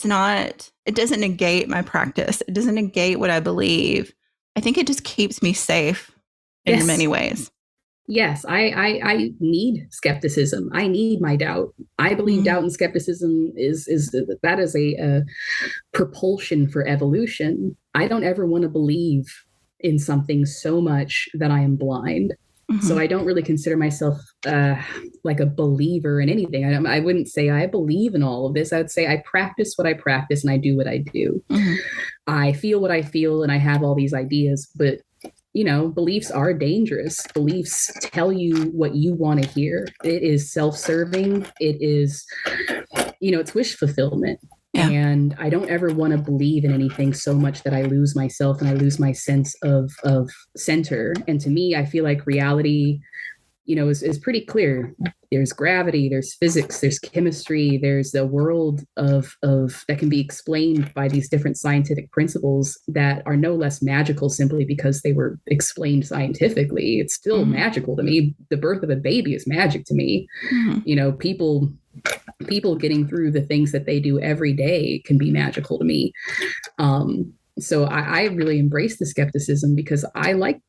doesn't negate my practice. It doesn't negate what I believe. I think it just keeps me safe in many ways. Yes, I need skepticism. I need my doubt. I believe doubt and skepticism is a propulsion for evolution. I don't ever want to believe in something so much that I am blind. So I don't really consider myself like a believer in anything. I wouldn't say I believe in all of this. I would say I practice what I practice and I do what I do. I feel what I feel and I have all these ideas, but beliefs are dangerous. Beliefs tell you what you want to hear. It is self-serving. It is, it's wish fulfillment. Yeah. And I don't ever want to believe in anything so much that I lose myself and I lose my sense of center. And to me, I feel like reality, is pretty clear. There's gravity, there's physics, there's chemistry, there's a world of that can be explained by these different scientific principles that are no less magical simply because they were explained scientifically. It's still magical to me. The birth of a baby is magic to me. People getting through the things that they do every day can be magical to me. So I really embrace the skepticism because I like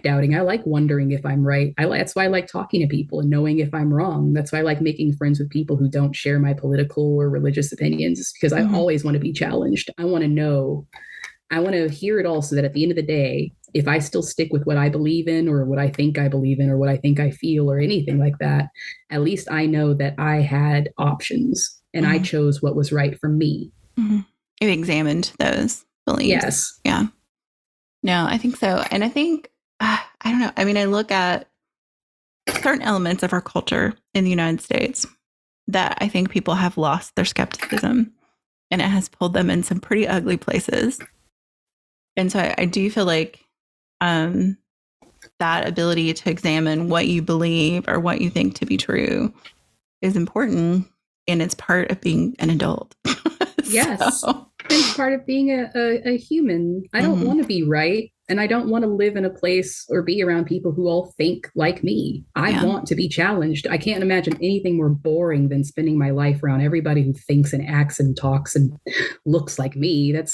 doubting. I like wondering if I'm right. That's why I like talking to people and knowing if I'm wrong. That's why I like making friends with people who don't share my political or religious opinions, because I always want to be challenged. I want to know. I want to hear it all so that at the end of the day, if I still stick with what I believe in or what I think I believe in or what I think I feel or anything like that, at least I know that I had options and I chose what was right for me. You examined those beliefs. Yes. Yeah. No, I think so. And I think, I don't know. I mean, I look at certain elements of our culture in the United States that I think people have lost their skepticism, and it has pulled them in some pretty ugly places. And so I do feel like that ability to examine what you believe or what you think to be true is important, and it's part of being an adult. Yes. It's part of being a human. I don't want to be right, and I don't want to live in a place or be around people who all think like me. I want to be challenged. I can't imagine anything more boring than spending my life around everybody who thinks and acts and talks and looks like me. That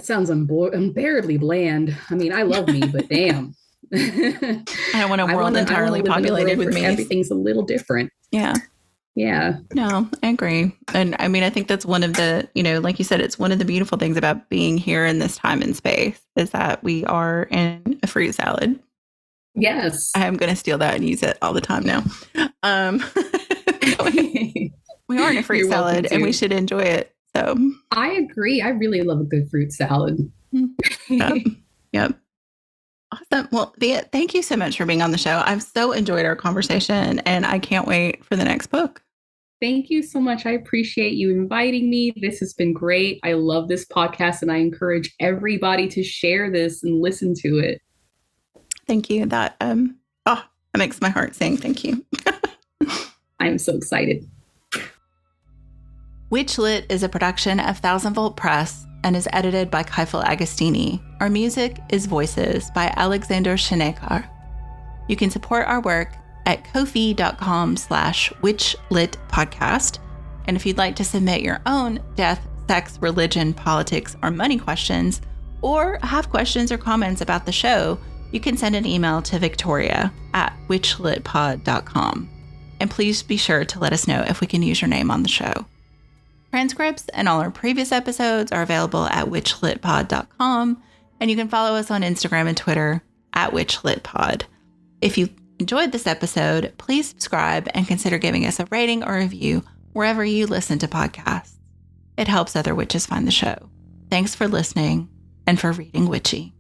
sounds unbearably bland. I mean, I love me, but damn. I don't want a world entirely populated with me. Everything's a little different. Yeah. Yeah. No, I agree. And I mean, I think that's one of the, like you said, it's one of the beautiful things about being here in this time and space is that we are in a fruit salad. Yes. I'm going to steal that and use it all the time now. We are in a fruit salad and we should enjoy it. So I agree. I really love a good fruit salad. Yep. Awesome. Well, Thea, thank you so much for being on the show. I've so enjoyed our conversation and I can't wait for the next book. Thank you so much. I appreciate you inviting me. This has been great. I love this podcast and I encourage everybody to share this and listen to it. Thank you. That makes my heart sing. Thank you. I'm so excited. WitchLit is a production of Thousand Volt Press and is edited by Kaifel Agostini. Our music is Voices by Alexander Shenekar. You can support our work at ko-fi.com/witchlitpodcast. And if you'd like to submit your own death, sex, religion, politics, or money questions, or have questions or comments about the show, you can send an email to victoria@witchlitpod.com. And please be sure to let us know if we can use your name on the show. Transcripts and all our previous episodes are available at witchlitpod.com, and you can follow us on Instagram and Twitter @witchlitpod. If you enjoyed this episode, please subscribe and consider giving us a rating or review wherever you listen to podcasts. It helps other witches find the show. Thanks for listening and for reading witchy.